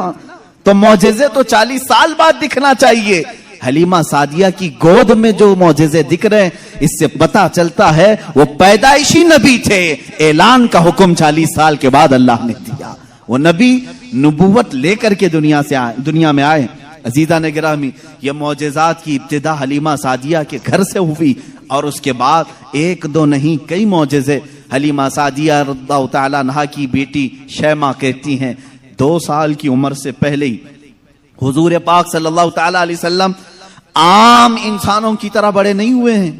تو معجزے تو 40 سال بعد دکھنا چاہیے. حلیمہ سعدیہ کی گود میں جو معجزے دکھ رہے ہیں اس سے پتا چلتا ہے وہ پیدائشی نبی تھے. اعلان کا حکم 40 سال کے بعد اللہ نے دیا. وہ نبی نبوت لے کر کے دنیا میں آئے. عزیزان گرامی, یہ معجزات کی ابتدا حلیمہ سعدیہ کے گھر سے ہوئی اور اس کے بعد ایک دو نہیں کئی معجزے. حلیمہ سعدیہ رضی اللہ تعالیٰ عنہا کی بیٹی شیمہ کہتی ہیں 2 سال کی عمر سے پہلے ہی حضور پاک صلی اللہ تعالیٰ علیہ وسلم عام انسانوں کی طرح بڑے نہیں ہوئے ہیں.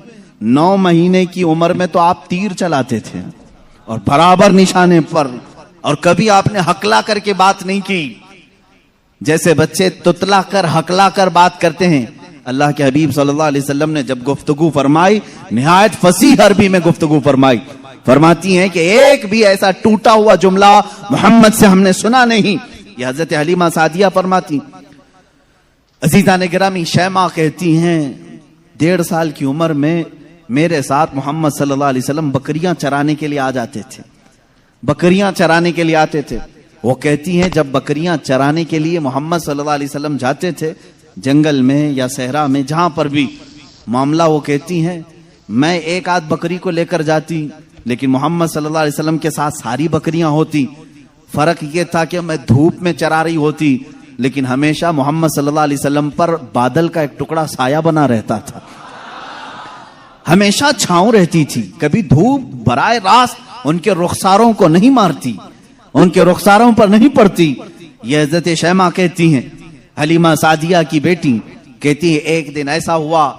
9 مہینے کی عمر میں تو آپ تیر چلاتے تھے اور برابر نشانے پر, اور کبھی آپ نے ہکلا کر کے بات نہیں کی جیسے بچے تتلا کر ہکلا کر بات کرتے ہیں. اللہ کے حبیب صلی اللہ علیہ وسلم نے جب گفتگو فرمائی نہایت فصیح عربی میں گفتگو فرمائی. فرماتی ہیں کہ ایک بھی ایسا ٹوٹا ہوا جملہ محمد سے ہم نے سنا نہیں. یہ حضرت حلیمہ سعدیہ فرماتی. عزیزان گرامی, شیمہ کہتی ہیں 1.5 سال کی عمر میں میرے ساتھ محمد صلی اللہ علیہ وسلم بکریاں چرانے کے لیے آ جاتے تھے. بکریاں چرانے کے لیے آتے تھے. وہ کہتی ہیں جب بکریاں چرانے کے لیے محمد صلی اللہ علیہ وسلم جاتے تھے جنگل میں یا صحرا میں جہاں پر بھی معاملہ, وہ کہتی ہیں میں ایک آدھ بکری کو لے کر جاتی لیکن محمد صلی اللہ علیہ وسلم کے ساتھ ساری بکریاں ہوتی. فرق یہ تھا کہ میں دھوپ میں چرا رہی ہوتی لیکن ہمیشہ محمد صلی اللہ علیہ وسلم پر بادل کا ایک ٹکڑا سایہ بنا رہتا تھا. ہمیشہ چھاؤں رہتی تھی, کبھی دھوپ براہ راست ان کے رخساروں کو نہیں مارتی, ان کے رخساروں پر نہیں پڑتی. یہ حضرت شیمہ کہتی ہیں. حلیمہ سعدیہ کی بیٹی کہتی ہے ایک دن ایسا ہوا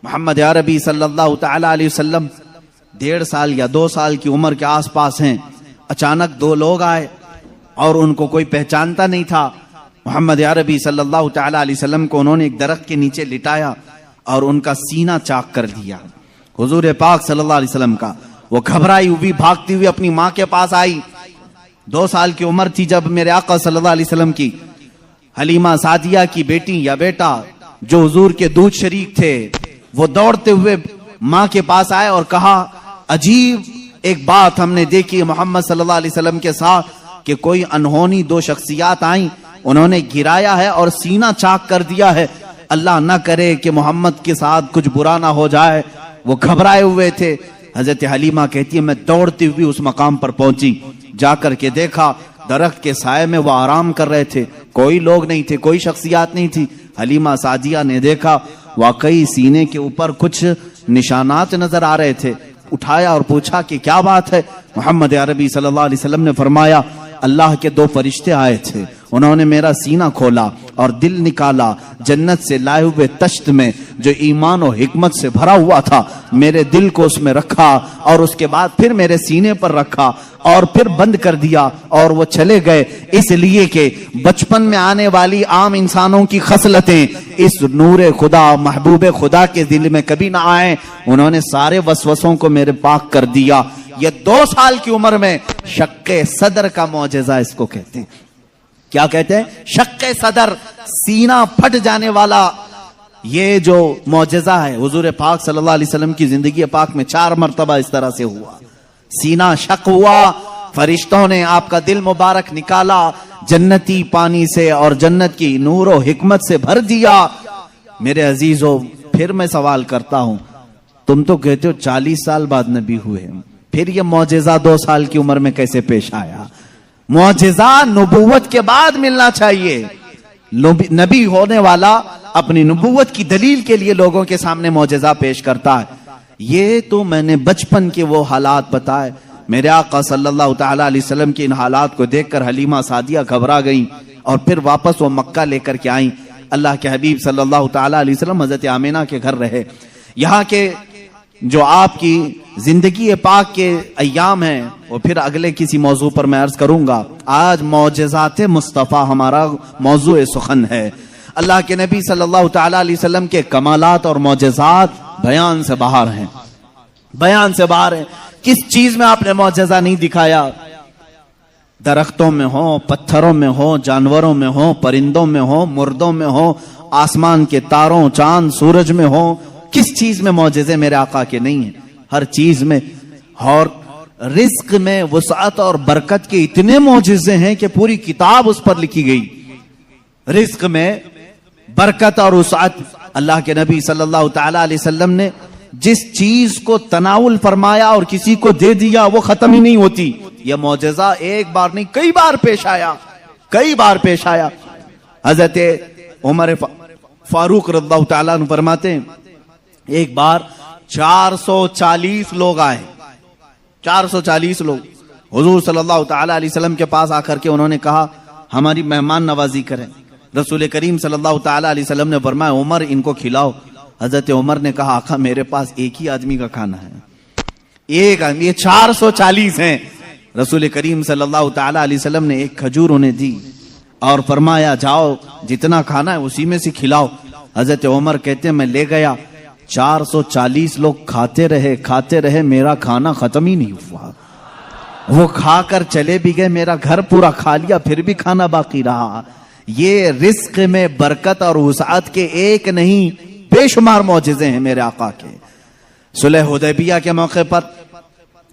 محمد عربی صلی اللہ تعالی علیہ وسلم 1.5 سال یا 2 سال کی عمر کے آس پاس ہیں. اچانک 2 لوگ آئے اور ان کو کوئی پہچانتا نہیں تھا. محمد عربی صلی اللہ تعالی علیہ وسلم کو انہوں نے ایک درخت کے نیچے لٹایا اور ان کا سینہ چاک کر دیا حضور پاک صلی اللہ علیہ وسلم کا. وہ گھبرائی ہوئی بھاگتی ہوئی اپنی ماں کے پاس آئی. 2 سال کی عمر تھی جب میرے آقا صلی اللہ علیہ وسلم کی. حلیمہ سعدیہ کی بیٹی یا بیٹا جو حضور کے دودھ شریک تھے وہ دوڑتے ہوئے ماں کے پاس آئے اور کہا عجیب ایک بات ہم نے دیکھی محمد صلی اللہ علیہ وسلم کے ساتھ کہ کوئی انہونی 2 شخصیات آئیں, انہوں نے گرایا ہے اور سینہ چاک کر دیا ہے. اللہ نہ کرے کہ محمد کے ساتھ کچھ برا نہ ہو جائے. وہ گھبرائے ہوئے تھے. حضرت حلیمہ کہتی ہے میں دوڑتی ہوئی اس مقام پر پہنچی. جا کر کے دیکھا درخت کے سائے میں وہ آرام کر رہے تھے, کوئی لوگ نہیں تھے, کوئی شخصیات نہیں تھی. حلیمہ سعدیہ نے دیکھا واقعی سینے کے اوپر کچھ نشانات نظر آ رہے تھے. اٹھایا اور پوچھا کہ کیا بات ہے. محمد عربی صلی اللہ علیہ وسلم نے فرمایا اللہ کے 2 فرشتے آئے تھے, انہوں نے میرا سینہ کھولا اور دل نکالا جنت سے لائے ہوئے تشت میں جو ایمان و حکمت سے بھرا ہوا تھا. میرے دل کو اس میں رکھا اور اس کے بعد پھر میرے سینے پر رکھا اور پھر بند کر دیا اور وہ چلے گئے. اس لیے کہ بچپن میں آنے والی عام انسانوں کی خصلتیں اس نور خدا محبوب خدا کے دل میں کبھی نہ آئیں. انہوں نے سارے وسوسوں کو میرے پاک کر دیا. یہ 2 سال کی عمر میں شق صدر کا معجزہ اس کو کہتے ہیں. کیا کہتے ہیں؟ شق صدر, سینہ پھٹ جانے والا. یہ جو معجزہ ہے حضور پاک صلی اللہ علیہ وسلم کی زندگی پاک میں 4 مرتبہ اس طرح سے ہوا. سینہ شق ہوا, فرشتوں نے آپ کا دل مبارک نکالا, جنتی پانی سے اور جنت کی نور و حکمت سے بھر دیا. میرے عزیزو پھر میں سوال کرتا ہوں, تم تو کہتے ہو 40 سال بعد نبی ہوئے, پھر یہ معجزہ 2 سال کی عمر میں کیسے پیش آیا؟ معجزہ نبوت کے بعد ملنا چاہیے. نبی ہونے والا اپنی نبوت کی دلیل کے لیے لوگوں کے سامنے معجزہ پیش کرتا ہے. یہ تو میں نے بچپن کے وہ حالات بتائے. میرے آقا صلی اللہ تعالی علیہ وسلم کے ان حالات کو دیکھ کر حلیمہ سعدیہ گھبرا گئیں اور پھر واپس وہ مکہ لے کر کے آئیں. اللہ کے حبیب صلی اللہ تعالی علیہ وسلم حضرت آمینہ کے گھر رہے. یہاں کے جو آپ کی زندگی پاک کے ایام ہیں وہ پھر اگلے کسی موضوع پر میں عرض کروں گا. آج معجزات مصطفیٰ ہمارا موضوع سخن ہے. اللہ کے نبی صلی اللہ تعالی علیہ وسلم کے کمالات اور معجزات بیان سے باہر ہیں, بیان سے باہر ہیں. کس چیز میں آپ نے معجزہ نہیں دکھایا؟ درختوں میں ہو, پتھروں میں ہو, جانوروں میں ہو, پرندوں میں ہو, مردوں میں ہو, آسمان کے تاروں, چاند, سورج میں ہو. کس چیز میں معجزے میرے آقا کے نہیں ہیں؟ ہر چیز میں. اور رزق میں وسعت اور برکت کے اتنے معجزے ہیں کہ پوری کتاب اس پر لکھی گئی. رزق میں برکت اور وسعت. اللہ کے نبی صلی اللہ تعالی علیہ وسلم نے جس چیز کو تناول فرمایا اور کسی کو دے دیا وہ ختم ہی نہیں ہوتی. یہ معجزہ ایک بار نہیں کئی بار پیش آیا, کئی بار پیش آیا. حضرت عمر فاروق رضی اللہ تعالیٰ عنہ فرماتے ہیں ایک بار 440 لوگ آئے, 440 لوگ حضور صلی اللہ تعالی علیہ وسلم کے پاس آ کر کے انہوں نے کہا ہماری مہمان نوازی کریں. رسول کریم صلی اللہ تعالی علیہ وسلم نے فرمایا عمر ان کو کھلاؤ. حضرت عمر نے کہا آقا میرے پاس ایک ہی آدمی کا کھانا ہے, ایک آدمی, یہ 440 ہیں. رسول کریم صلی اللہ تعالی علیہ وسلم نے ایک کھجور انہیں دی اور فرمایا جاؤ جتنا کھانا ہے اسی میں سے کھلاؤ. حضرت عمر کہتے ہیں میں لے گیا, 440 لوگ کھاتے رہے, میرا کھانا ختم ہی نہیں ہوا. وہ کھا کر چلے بھی گئے, میرا گھر پورا کھا لیا, پھر بھی کھانا باقی رہا. یہ رزق میں برکت اور وسعت کے ایک نہیں بے شمار معجزے ہیں میرے آقا کے. صلح حدیبیہ کے موقع پر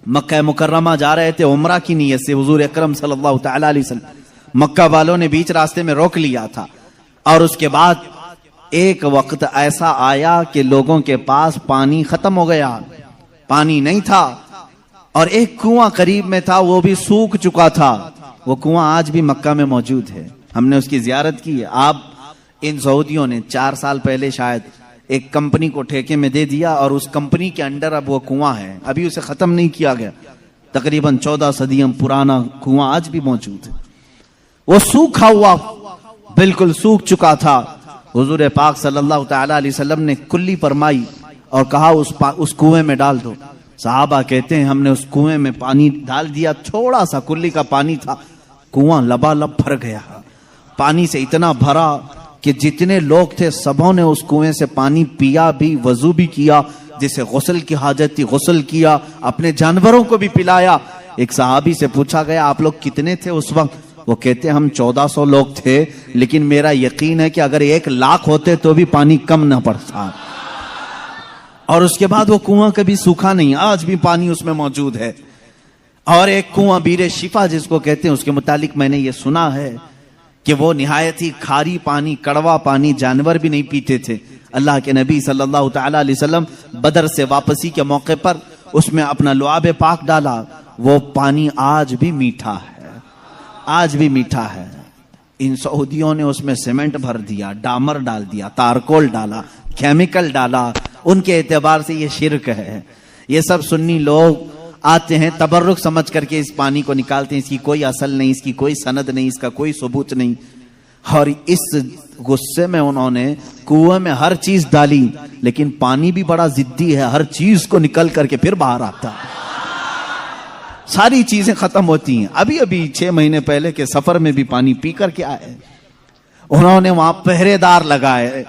مکہ مکرمہ جا رہے تھے عمرہ کی نیت سے حضور اکرم صلی اللہ تعالی علیہ وسلم. مکہ والوں نے بیچ راستے میں روک لیا تھا اور اس کے بعد ایک وقت ایسا آیا کہ لوگوں کے پاس پانی ختم ہو گیا, پانی نہیں تھا اور ایک کنواں قریب میں تھا وہ بھی سوکھ چکا تھا. وہ کنواں آج بھی مکہ میں موجود ہے, ہم نے اس کی زیارت کی ہے. آپ ان سعودیوں نے 4 سال پہلے شاید ایک کمپنی کو ٹھیکے میں دے دیا اور اس کمپنی کے انڈر اب وہ کنواں ہے, ابھی اسے ختم نہیں کیا گیا. تقریباً 14 صدیوں پرانا کنواں آج بھی موجود ہے. وہ سوکھا ہوا بالکل سوکھ چکا تھا. حضور پاک صلی اللہ تعالی علیہ وسلم نے کلی فرمائی اور کہا اس کنویں میں ڈال دو. صحابہ کہتے ہیں ہم نے اس کنویں میں پانی ڈال دیا, تھوڑا سا کلی کا پانی تھا, کنواں لبالب بھر گیا. پانی سے اتنا بھرا کہ جتنے لوگ تھے سبوں نے اس کنویں سے پانی پیا بھی, وضو بھی کیا, جسے غسل کی حاجت تھی غسل کیا, اپنے جانوروں کو بھی پلایا. ایک صحابی سے پوچھا گیا آپ لوگ کتنے تھے اس وقت؟ وہ کہتے ہم 1400 لوگ تھے, لیکن میرا یقین ہے کہ اگر 1 لاکھ ہوتے تو بھی پانی کم نہ پڑتا. اور اس کے بعد وہ کنواں کبھی سوکھا نہیں, آج بھی پانی اس میں موجود ہے. اور ایک کنواں بیر شفا جس کو کہتے ہیں, اس کے متعلق میں نے یہ سنا ہے کہ وہ نہایت ہی کھاری پانی, کڑوا پانی, جانور بھی نہیں پیتے تھے. اللہ کے نبی صلی اللہ تعالی علیہ وسلم بدر سے واپسی کے موقع پر اس میں اپنا لعاب پاک ڈالا, وہ پانی آج بھی میٹھا ہے, آج بھی میٹھا ہے. ان سعودیوں نے اس میں سیمنٹ بھر دیا, ڈامر ڈال دیا, تارکول ڈالا, کیمیکل ڈالا. ان کے اعتبار سے یہ شرک ہے. یہ سب سنی لوگ آتے ہیں تبرک سمجھ کر کے اس پانی کو نکالتے ہیں, اس کی کوئی اصل نہیں, اس کی کوئی سند نہیں, اس کا کوئی ثبوت نہیں. اور اس غصے میں انہوں نے کنویں میں ہر چیز ڈالی, لیکن پانی بھی بڑا ضدی ہے, ہر چیز کو نکل کر کے پھر باہر آتا ہے, ساری چیزیں ختم ہوتی ہیں. ابھی 6 مہینے پہلے کے سفر میں بھی پانی پی کر کے آئے, انہوں نے وہاں پہرے دار لگائے.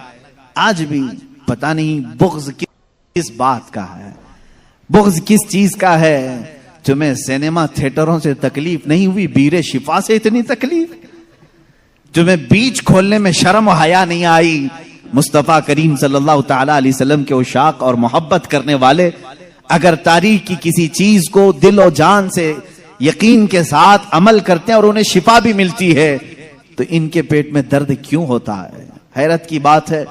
آج بھی پتہ نہیں بغض کس بات کا ہے, بغض کس چیز کا ہے. تمہیں سینما تھیٹروں سے تکلیف نہیں ہوئی, بیر شفا سے اتنی تکلیف. تمہیں بیچ کھولنے میں شرم و حیا نہیں آئی. مصطفیٰ کریم صلی اللہ تعالی علیہ وسلم کے عشاق اور محبت کرنے والے اگر تاریخ کی کسی چیز کو دل و جان سے یقین کے ساتھ عمل کرتے ہیں اور انہیں شفا بھی ملتی ہے تو ان کے پیٹ میں درد کیوں ہوتا ہے؟ حیرت کی بات ہے.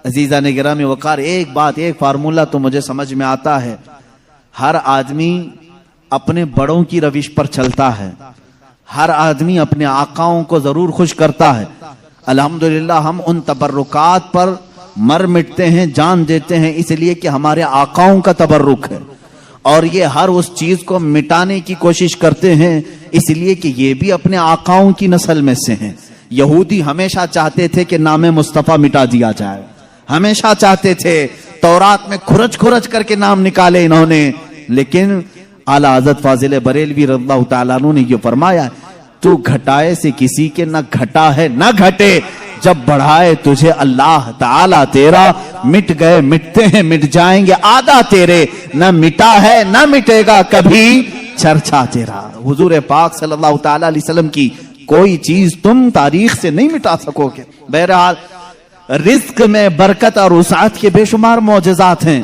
عزیزان گرامی وقار, ایک بات, ایک فارمولہ تو مجھے سمجھ میں آتا ہے, ہر آدمی اپنے بڑوں کی روش پر چلتا ہے, ہر آدمی اپنے آقاؤں کو ضرور خوش کرتا ہے. الحمدللہ ہم ان تبرکات پر مر مٹتے ہیں, جان دیتے ہیں, اس لیے کہ ہمارے آقاؤں کا تبرک ہے. اور یہ ہر اس چیز کو مٹانے کی کوشش کرتے ہیں اس لیے کہ یہ بھی اپنے آقاؤں کی نسل میں سے ہیں. یہودی ہمیشہ چاہتے تھے کہ نام مصطفیٰ مٹا دیا جائے, ہمیشہ چاہتے تھے. تورات میں کھرچ کھرچ کر کے نام نکالے انہوں نے, لیکن اعلیٰ حضرت فاضل بریلوی رضی اللہ تعالیٰ عنہ نے یہ فرمایا, تو گھٹائے سے کسی کے نہ گھٹا ہے نہ گھٹے, جب بڑھائے تجھے اللہ تعالیٰ تیرا, مٹ گئے مٹتے ہیں مٹ جائیں گے آدھا تیرے, نہ مٹا ہے نہ مٹے گا کبھی چرچا تیرا. حضور پاک صلی اللہ تعالیٰ علیہ وسلم کی کوئی چیز تم تاریخ سے نہیں مٹا سکو گے. بہرحال رزق میں برکت اور وسعت کے بے شمار معجزات ہیں.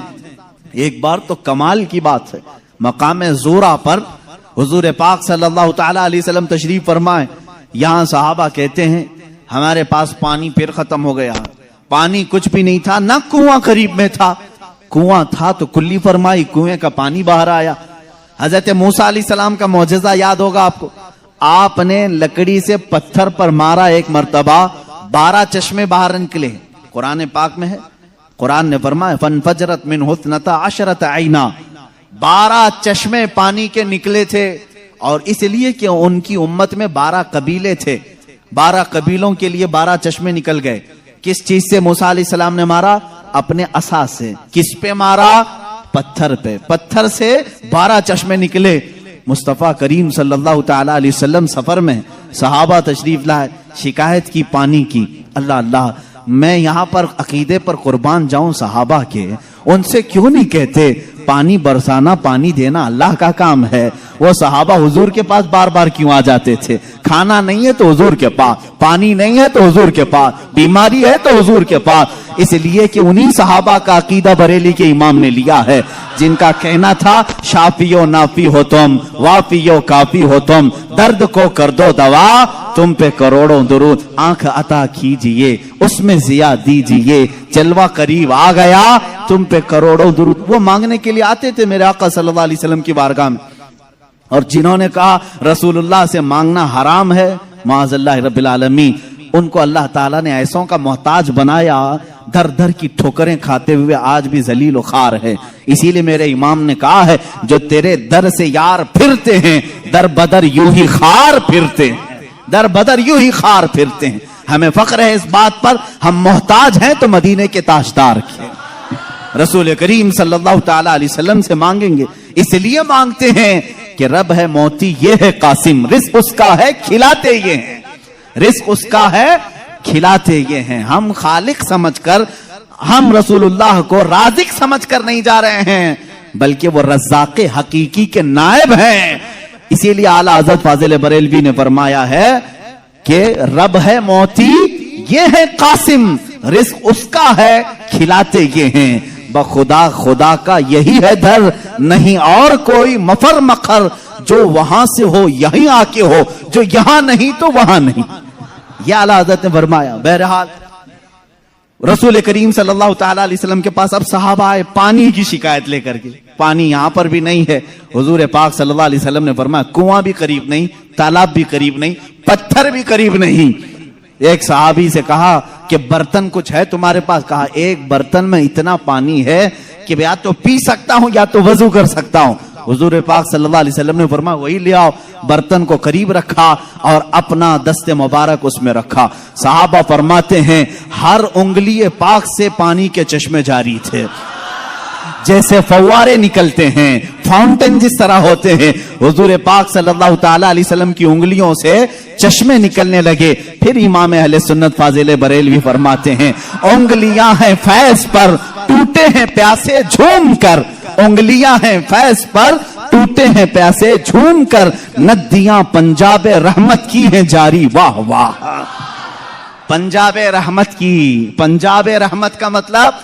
ایک بار تو کمال کی بات ہے, مقام زورا پر حضور پاک صلی اللہ تعالی علیہ وسلم تشریف فرمائے. یہاں صحابہ کہتے ہیں ہمارے پاس پانی پھر ختم ہو گیا. پانی کچھ بھی نہیں تھا, نہ کنواں قریب میں تھا. کنواں تھا تو کلی فرمائی, کنویں کا پانی باہر آیا. حضرت موسیٰ علیہ السلام کا معجزہ یاد ہوگا آپ کو. آپ نے لکڑی سے پتھر پر مارا ایک مرتبہ, 12 چشمے باہر نکلے. قرآن پاک میں ہے, قرآن نے فرمایا فَانْفَجَرَتْ مِنْهُ 12 عَيْنًا, 12 چشمے پانی کے نکلے تھے. اور اس لیے کہ ان کی امت میں 12 قبیلے تھے, 12 قبیلوں کے لیے 12 چشمے نکل گئے. کس چیز سے موسیٰ علیہ السلام نے مارا؟ اپنے عصا سے. کس پہ مارا؟ پتھر پہ. پتھر سے 12 چشمے نکلے. مصطفیٰ کریم صلی اللہ تعالی علیہ وسلم سفر میں, صحابہ تشریف لائے, شکایت کی پانی کی. اللہ اللہ, میں یہاں پر عقیدے پر قربان جاؤں صحابہ کے, ان سے کیوں نہیں کہتے پانی برسانا, پانی دینا اللہ کا کام ہے. وہ صحابہ حضور کے پاس بار بار کیوں آ جاتے تھے؟ کھانا نہیں ہے تو حضور کے پاس, پانی نہیں ہے تو حضور کے پاس, بیماری ہے تو حضور کے پاس. اس لیے کہ انہی صحابہ کا عقیدہ بریلی کے امام نے لیا ہے, جن کا کہنا تھا شافی و نافی ہو تم, وافی و کافی ہو تم, درد کو کر دو دوا, تم پہ کروڑوں درود, آنکھ عطا کیجئے اس میں ضیا دیجئے, جلوہ قریب آ گیا تم پہ کروڑوں درود. وہ مانگنے کے لیے آتے تھے میرے آقا صلی اللہ علیہ وسلم کی بارگاہ میں, اور جنہوں نے کہا رسول اللہ سے مانگنا حرام ہے, معاذ اللہ رب العالمین, ان کو اللہ تعالیٰ نے ایسوں کا محتاج بنایا, در در کی ٹھوکریں کھاتے ہوئے آج بھی ذلیل و خوار ہے. اسی لیے میرے امام نے کہا ہے جو تیرے در سے یار پھرتے ہیں, در بدر یوں ہی خار پھرتے ہیں, در بدر یوں ہی خار پھرتے ہیں. ہمیں فخر ہے اس بات پر, ہم محتاج ہیں تو مدینے کے تاجدار کے رسول کریم صلی اللہ تعالی علیہ وسلم سے مانگیں گے. اس لیے مانگتے ہیں کہ رب ہے موتی یہ ہے قاسم, رزق اس کا ہے کھلاتے یہ ہیں, رزق اس کا ہے کھلاتے یہ ہیں. ہم خالق سمجھ کر, ہم رسول اللہ کو رازق سمجھ کر نہیں جا رہے ہیں, بلکہ وہ رزاق حقیقی کے نائب ہیں. اسی لیے اعلیٰ حضرت فاضل بریلوی نے فرمایا ہے کہ رب ہے موتی یہ ہے قاسم, رزق اس کا ہے کھلاتے یہ ہیں. بخدا خدا کا یہی ہے در, نہیں اور کوئی مفر مخر, جو وہاں سے ہو یہیں آ کے ہو, جو یہاں نہیں تو وہاں نہیں. یہ اعلیٰ حضرت نے فرمایا. بہرحال رسول کریم صلی اللہ تعالی علیہ وسلم کے پاس اب صحابہ آئے پانی کی شکایت لے کر کے. پانی یہاں پر بھی نہیں ہے. حضور پاک صلی اللہ علیہ وسلم نے فرمایا کنواں بھی قریب نہیں, تالاب بھی قریب نہیں, پتھر بھی قریب نہیں. ایک صحابی سے کہا کہ برتن کچھ ہے تمہارے پاس؟ کہا ایک برتن میں اتنا پانی ہے کہ یا تو پی سکتا ہوں یا تو وضو کر سکتا ہوں. حضور پاک صلی اللہ علیہ وسلم نے فرمایا وہی لے آؤ. برتن کو قریب رکھا اور اپنا دست مبارک اس میں رکھا. صحابہ فرماتے ہیں ہر انگلی پاک سے پانی کے چشمے جاری تھے, جیسے فوارے نکلتے ہیں, فاؤنٹن جس طرح ہوتے ہیں. حضور پاک صلی اللہ تعالی علیہ وسلم کی انگلیوں سے چشمے نکلنے لگے. پھر امام اہل سنت فاضل بریلوی فرماتے ہیں انگلیاں ہیں فیض پر, ٹوٹے ہیں پیاسے جھوم کر. انگلیاں ہیں فیض پر, ٹوٹے ہیں پیاسے جھوم کر. ندیاں پنجاب رحمت کی ہیں جاری, واہ واہ. پنجاب رحمت کی, پنجاب رحمت کا مطلب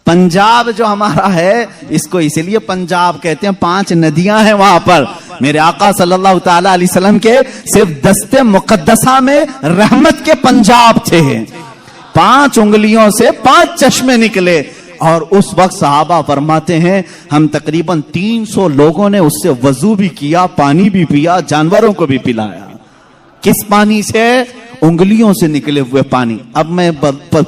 پنجاب جو ہمارا ہے اس کو اس لیے پنجاب کہتے ہیں, 5 ندیاں ہیں وہاں پر. میرے آقا صلی اللہ تعالی علیہ وسلم کے صرف دست مقدسہ میں رحمت کے پنجاب تھے. 5 انگلیوں سے 5 چشمے نکلے. اور اس وقت صحابہ فرماتے ہیں ہم تقریباً 300 لوگوں نے اس سے وضو بھی کیا, پانی بھی پیا, جانوروں کو بھی پلایا. کس پانی سے؟ انگلیوں سے نکلے ہوئے پانی. اب میں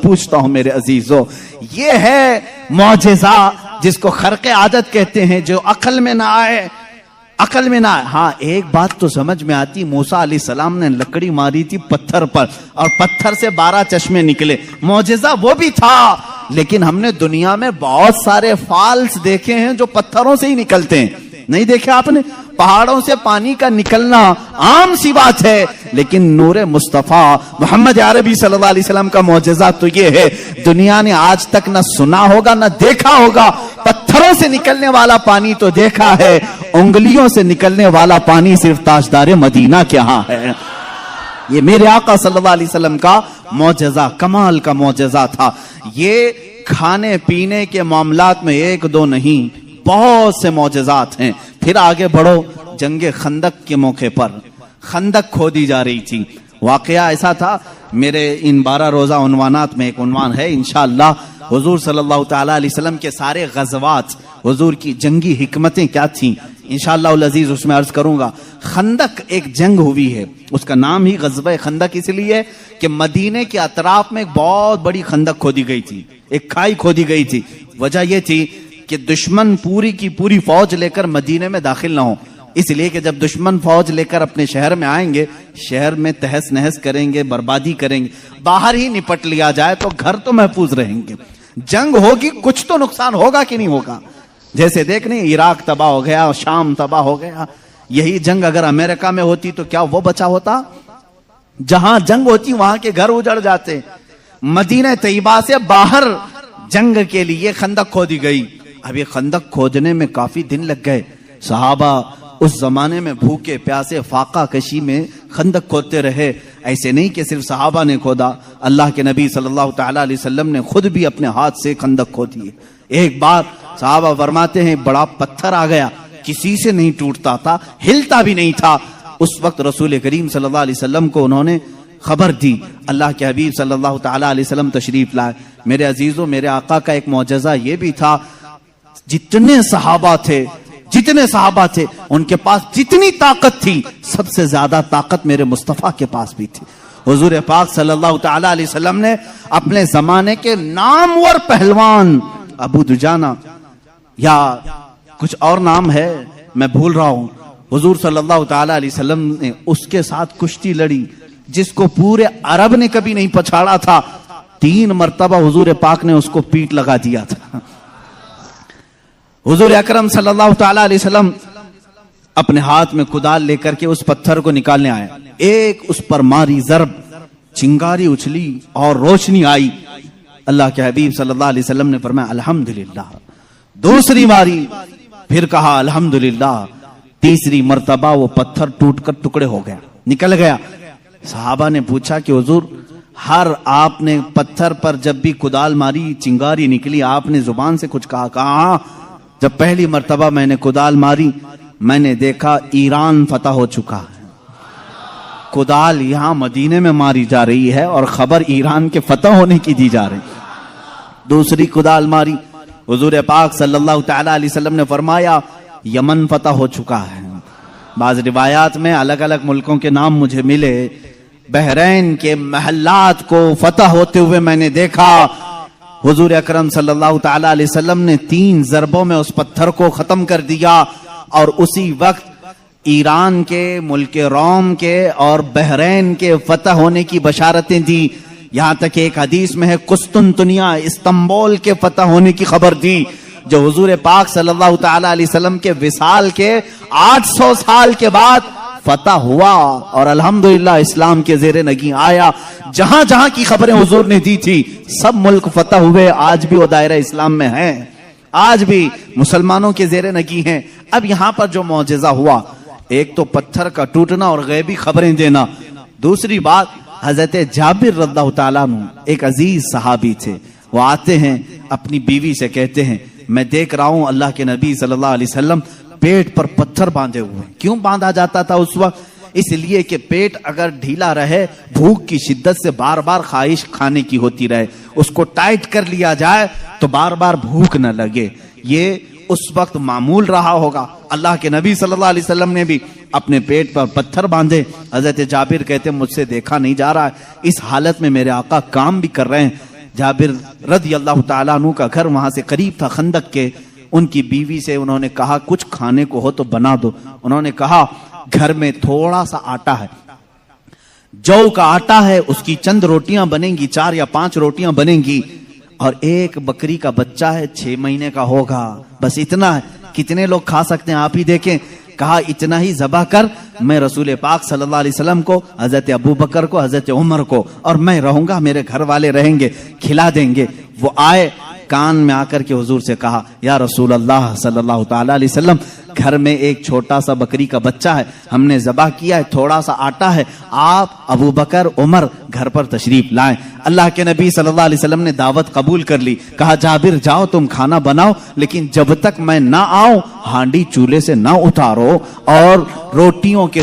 پوچھتا ہوں میرے عزیزوں, یہ ہے معجزہ جس کو خرق عادت کہتے ہیں, جو عقل میں نہ آئے, عقل میں نہ آئے. ہاں ایک بات تو سمجھ میں آتی, موسیٰ علیہ السلام نے لکڑی ماری تھی پتھر پر اور پتھر سے 12 چشمے نکلے. معجزہ وہ بھی تھا, لیکن ہم نے دنیا میں بہت سارے فالس دیکھے ہیں جو پتھروں سے ہی نکلتے ہیں. نہیں دیکھے آپ نے؟ پہاڑوں سے پانی کا نکلنا عام سی بات ہے, لیکن نور مصطفیٰ محمد عربی صلی اللہ علیہ وسلم کا معجزہ تو یہ ہے دنیا نے آج تک نہ سنا ہوگا نہ دیکھا ہوگا. پتھروں سے نکلنے والا پانی تو دیکھا ہے, انگلیوں سے نکلنے والا پانی صرف تاجدار مدینہ کے ہاں ہے. یہ میرے آقا صلی اللہ علیہ وسلم کا معجزہ, کمال کا معجزہ تھا. یہ کھانے پینے کے معاملات میں 1-2 نہیں, بہت سے معجزات ہیں. پھر آگے بڑھو, جنگ خندق کے موقع پر خندق کھودی جا رہی تھی. واقعہ ایسا تھا، میرے ان 12 روزہ عنوانات میں ایک عنوان ہے انشاءاللہ حضور صلی اللہ تعالی علیہ وسلم کے سارے غزوات، حضور کی جنگی حکمتیں کیا تھیں، انشاءاللہ العزیز اس میں عرض کروں گا۔ خندق ایک جنگ ہوئی ہے، اس کا نام ہی غزوہ خندق اس لیے کہ مدینے کے اطراف میں ایک بہت بڑی خندق کھودی گئی تھی، ایک کھائی کھودی گئی تھی۔ وجہ یہ تھی کہ دشمن پوری کی پوری فوج لے کر مدینے میں داخل نہ ہو، اس لیے کہ جب دشمن فوج لے کر اپنے شہر میں آئیں گے، شہر میں تہس نہس کریں گے، بربادی کریں گے، باہر ہی نپٹ لیا جائے تو گھر تو محفوظ رہیں گے۔ جنگ ہوگی، کچھ تو نقصان ہوگا کہ نہیں ہوگا؟ جیسے دیکھنے عراق تباہ ہو گیا، شام تباہ ہو گیا، یہی جنگ اگر امریکہ میں ہوتی تو کیا وہ بچا ہوتا؟ جہاں جنگ ہوتی وہاں کے گھر اجڑ جاتے۔ مدینہ طیبہ سے باہر جنگ کے لیے خندق کھودی گئی۔ اب یہ خندق کھودنے میں کافی دن لگ گئے، صحابہ اس زمانے میں بھوکے پیاسے فاقہ کشی میں خندق کھودتے رہے۔ ایسے نہیں کہ صرف صحابہ نے کھودا، اللہ کے نبی صلی اللہ تعالی علیہ وسلم نے خود بھی اپنے ہاتھ سے خندق کھودی ہے۔ ایک بار صحابہ فرماتے ہیں بڑا پتھر آ گیا، کسی سے نہیں ٹوٹتا تھا، ہلتا بھی نہیں تھا۔ اس وقت رسول کریم صلی اللہ علیہ وسلم کو انہوں نے خبر دی، اللہ کے حبیب صلی اللہ تعالی علیہ وسلم تشریف لائے۔ میرے عزیزوں، میرے آقا کا ایک معجزہ یہ بھی تھا، جتنے صحابہ تھے ان کے پاس جتنی طاقت تھی، سب سے زیادہ طاقت میرے مصطفیٰ کے پاس بھی تھی۔ حضور پاک صلی اللہ تعالی علیہ وسلم نے اپنے زمانے کے نامور پہلوان ابو دجانہ یا کچھ اور نام ہے میں بھول رہا ہوں، حضور صلی اللہ تعالی علیہ وسلم نے اس کے ساتھ کشتی لڑی جس کو پورے عرب نے کبھی نہیں پچھاڑا تھا۔ 3 مرتبہ حضور پاک نے اس کو پیٹ لگا دیا تھا۔ حضور اکرم صلی اللہ تعالی علیہ وسلم اپنے ہاتھ میں کدال لے کر کے اس پتھر کو نکالنے آئے، ایک اس پر ماری ضرب، چنگاری اچھلی اور روشنی آئی۔ اللہ کے حبیب صلی اللہ علیہ وسلم نے فرمایا الحمدللہ، دوسری ماری، پھر کہا الحمدللہ، تیسری مرتبہ وہ پتھر ٹوٹ کر ٹکڑے ہو گیا، نکل گیا۔ صحابہ نے پوچھا کہ حضور ہر آپ نے پتھر پر جب بھی کدال ماری چنگاری نکلی، آپ نے زبان سے کچھ کہا؟ کہا جب پہلی مرتبہ میں نے کدال ماری میں نے دیکھا ایران فتح ہو چکا ہے، کدال یہاں مدینے میں ماری جا رہی ہے اور خبر ایران کے فتح ہونے کی دی جا رہی۔ دوسری کدال ماری، حضور پاک صلی اللہ تعالی علیہ وسلم نے فرمایا یمن فتح ہو چکا ہے۔ بعض روایات میں الگ الگ ملکوں کے نام مجھے ملے، بحرین کے محلات کو فتح ہوتے ہوئے میں نے دیکھا۔ حضور اکرم صلی اللہ تعالی علیہ وسلم نے 3 ضربوں میں اس پتھر کو ختم کر دیا، اور اسی وقت ایران کے، ملک روم کے اور بحرین کے فتح ہونے کی بشارتیں دی۔ یہاں تک ایک حدیث میں ہے قسطنطنیہ، استنبول کے فتح ہونے کی خبر دی، جو حضور پاک صلی اللہ تعالی علیہ وسلم کے وصال کے 800 سال کے بعد فتح ہوا، اور الحمدللہ اسلام کے زیر نگیں آیا۔ جہاں جہاں کی خبریں حضور نے دی تھی سب ملک فتح ہوئے، آج بھی وہ دائرہ اسلام میں ہیں، آج بھی مسلمانوں کے زیر نگیں ہیں۔ اب یہاں پر جو معجزہ ہوا، ایک تو پتھر کا ٹوٹنا اور غیبی خبریں دینا، دوسری بات حضرت جابر رضی اللہ تعالیٰ عنہ ایک عزیز صحابی تھے، وہ آتے ہیں اپنی بیوی سے کہتے ہیں میں دیکھ رہا ہوں اللہ کے نبی صلی اللہ علیہ وسلم پیٹ پر پتھر باندھے ہوئے۔ کیوں باندھا جاتا تھا اس وقت؟ اس لیے کہ پیٹ اگر ڈھیلا رہے، بھوک کی شدت سے بار بار خواہش کھانے کی ہوتی رہے، اس کو ٹائٹ کر لیا جائے تو بار بار بھوک نہ لگے۔ یہ اس وقت معمول رہا ہوگا۔ اللہ کے نبی صلی اللہ علیہ وسلم نے بھی اپنے پیٹ پر پتھر باندھے۔ حضرت جابر کہتے مجھ سے دیکھا نہیں جا رہا ہے، اس حالت میں میرے آقا کام بھی کر رہے ہیں۔ جابر رضی اللہ تعالیٰ عنہ کا گھر وہاں سے قریب تھا خندق کے۔ ان کی بیوی سے انہوں نے کہا کچھ کھانے کو ہو تو بنا دو۔ انہوں نے کہا گھر میں تھوڑا سا آٹا ہے، جو کا آٹا ہے، اس کی چند روٹیاں بنیں گی، 4 یا 5 روٹیاں بنیں گی، اور ایک بکری کا بچہ ہے 6 مہینے کا ہوگا، بس اتنا ہے۔ کتنے لوگ کھا سکتے ہیں آپ ہی دیکھیں۔ کہا اتنا ہی ذبح کر، میں رسول پاک صلی اللہ علیہ وسلم کو، حضرت ابو بکر کو، حضرت عمر کو، اور میں رہوں گا، میرے گھر والے رہیں گے، کھلا دیں گے۔ وہ آئے، کان میں آ کر کے حضور سے کہا یا رسول اللہ صلی اللہ تعالی علیہ وسلم، گھر میں ایک چھوٹا سا بکری کا بچہ ہے، ہم نے ذبح کیا ہے، تھوڑا سا آٹا ہے، آپ ابو بکر عمر گھر پر تشریف لائیں۔ اللہ کے نبی صلی اللہ علیہ وسلم نے دعوت قبول کر لی۔ کہا جابر جاؤ تم کھانا بناؤ، لیکن جب تک میں نہ آؤں ہانڈی چولہے سے نہ اتارو اور روٹیوں کے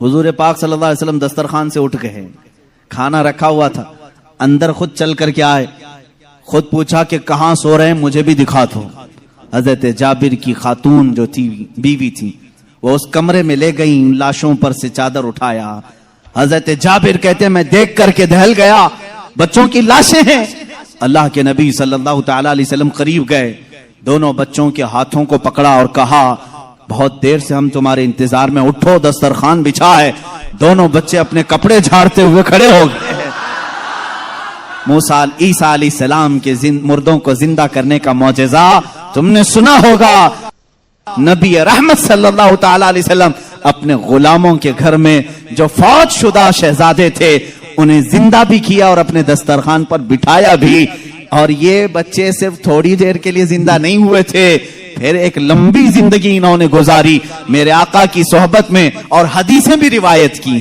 حضور پاک صلی اللہ علیہ وسلم دسترخوان سے اٹھ گئے, کھانا رکھا ہوا تھا, اندر خود چل کر کے آئے, خود پوچھا کہ کہاں سو رہے ہیں, مجھے بھی دکھا دو. حضرت جابر کی خاتون جو تھی, بیوی تھی, وہ اس کمرے میں لے گئی, لاشوں پر سے چادر اٹھایا. حضرت جابر کہتے ہیں میں دیکھ کر کے دہل گیا, بچوں کی لاشیں ہیں. اللہ کے نبی صلی اللہ تعالی علیہ وسلم قریب گئے, دونوں بچوں کے ہاتھوں کو پکڑا اور کہا بہت دیر سے ہم تمہارے انتظار میں, اٹھو دسترخوان بچھا ہے. دونوں بچے اپنے کپڑے جھاڑتے ہوئے کھڑے ہو گئے. موسیٰ عیسیٰ علیہ السلام کے مردوں کو زندہ کرنے کا معجزہ تم نے سنا ہوگا. نبی رحمت صلی اللہ تعالی علیہ وسلم اپنے غلاموں کے گھر میں جو فوت شدہ شہزادے تھے انہیں زندہ بھی کیا اور اپنے دسترخوان پر بٹھایا بھی. اور یہ بچے صرف تھوڑی دیر کے لیے زندہ نہیں ہوئے تھے, پھر ایک لمبی زندگی انہوں نے گزاری میرے آقا کی صحبت میں, اور حدیثیں بھی روایت کی.